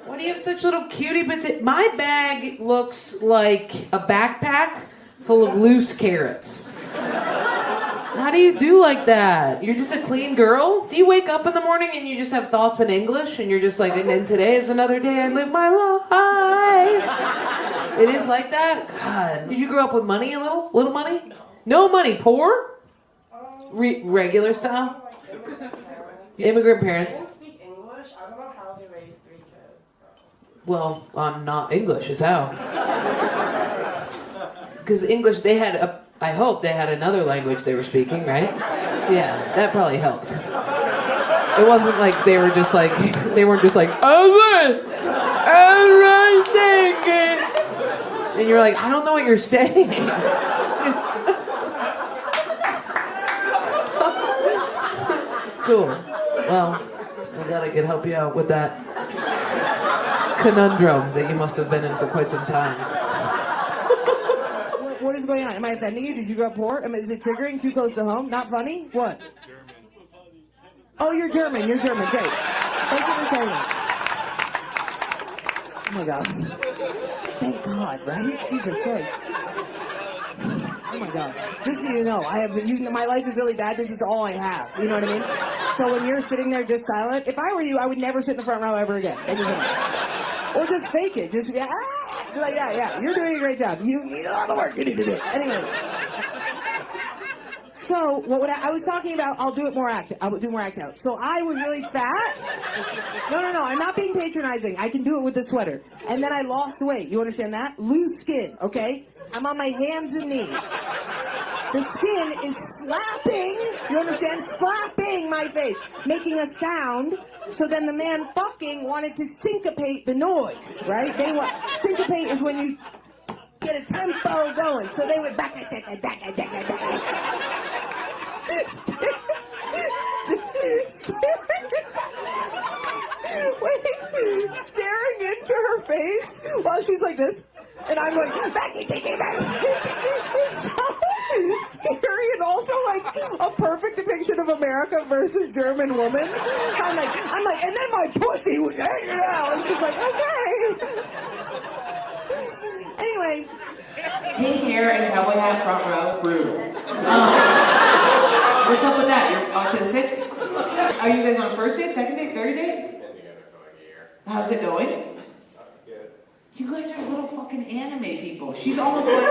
Why do you have such little cutie bits? My bag looks like a backpack full of loose carrots. How do you do like that? You're just a clean girl? Do you wake up in the morning and you just have thoughts in English and you're just like, and then today is another day I live my life? It is like that? God. Did you grow up with money a little? Little money? No money. Poor? Regular style? Immigrant parents? Well, I'm not English, is how. Because English, they had I hope they had another language they were speaking, right? Yeah, that probably helped. It wasn't like they weren't just like, and you're like, I don't know what you're saying. Cool. Well, I'm glad I could help you out with that conundrum that you must have been in for quite some time. What is going on? Am I offending you? Did you grow up poor? Is it triggering? Too close to home? Not funny? What? Oh, you're German. You're German. Great. Thank you for saying that. Oh my God. Thank God, right? Jesus Christ. Oh my God. Just so you know, my life is really bad. This is all I have. You know what I mean? So when you're sitting there just silent, if I were you, I would never sit in the front row ever again. Or just fake it. Just, yeah. Like, yeah, you're doing a great job. You need a lot of work. You need to do it. Anyway. So, I was talking about, I'll do more act out. So I was really fat. No, I'm not being patronizing. I can do it with the sweater. And then I lost weight. You understand that? Loose skin, okay? I'm on my hands and knees. The skin is slapping, you understand? Slapping my face, making a sound. So then the man fucking wanted to syncopate the noise, right? Syncopate is when you get a tempo going. So they went back. Staring into her face while she's like this. And I'm like, Becky. It's so scary and also like a perfect depiction of America versus German woman. I'm like, and then my pussy was hanging out. And she's like, okay. Anyway. Pink hair and cowboy hat, front row, brutal. What's up with that? You're autistic? Are you guys on a first date, second date, third date? Been together for like a year. How's it going? Good. You guys are little fucking anime people. She's almost like...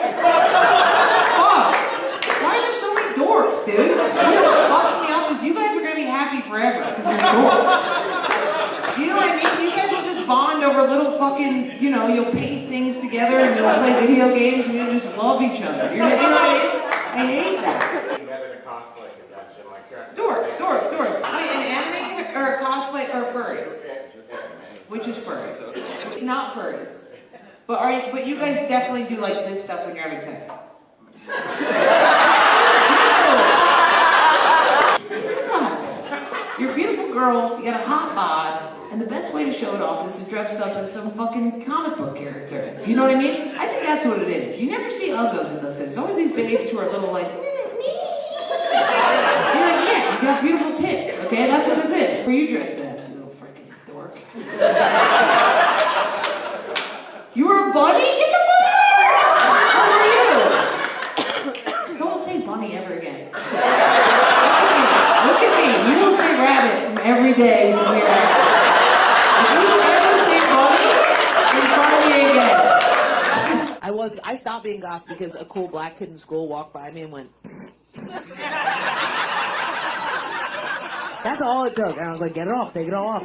Fuck! Why are there so many dorks, dude? You know what fucks me up is you guys are gonna be happy forever because you're dorks. You know what I mean? You guys will just bond over little fucking, you'll paint things together and you'll play video games and you'll just love each other. You know what I mean? I hate that. Together to cosplay convention, like dressed. Dorks. Wait, an anime or a cosplay or a furry? Which is furry? It's not furries. But you guys definitely do like this stuff when you're having sex. That's what happens. You're a beautiful girl, you got a hot bod, and the best way to show it off is to dress up as some fucking comic book character. You know what I mean? I think that's what it is. You never see uggos in those things. It's always these babes who are a little like, me. okay? That's what this is. What are you dressed as, you little freaking dork? You were a bunny? Get the fuck out of here! How are you? Don't say bunny ever again. Look at me. You will say rabbit from every day from here out. If you ever say bunny in front of me again. I stopped being goth because a cool black kid in school walked by me and went. That's all it took. And I was like, get it off, take it all off.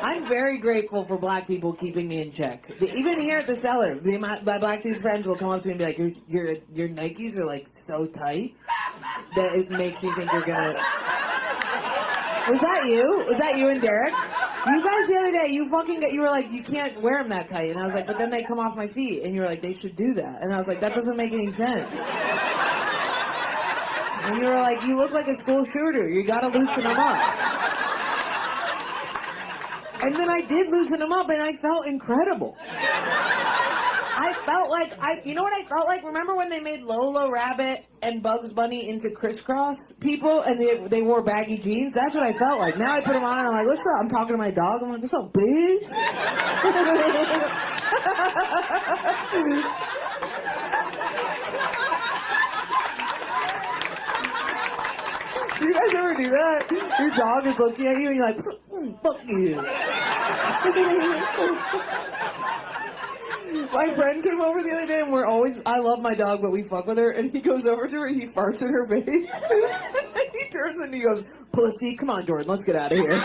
I'm very grateful for black people keeping me in check. Even here at the cellar, my black dude friends will come up to me and be like, your Nikes are like so tight that it makes me think you're gonna... Was that you? Was that you and Derek? You guys the other day, you were like, you can't wear them that tight. And I was like, but then they come off my feet. And you were like, they should do that. And I was like, that doesn't make any sense. And you were like, you look like a school shooter. You gotta loosen them up. And then I did loosen them up and I felt incredible. I felt like, you know what I felt like? Remember when they made Lola Rabbit and Bugs Bunny into crisscross people and they wore baggy jeans? That's what I felt like. Now I put them on and I'm like, what's up? I'm talking to my dog. I'm like, what's up, bitch? Do you guys ever do that? Your dog is looking at you and you're like, fuck you. My friend came over the other day and I love my dog, but we fuck with her, and he goes over to her and he farts in her face. He turns and he goes, pussy, come on, Jordan, let's get out of here.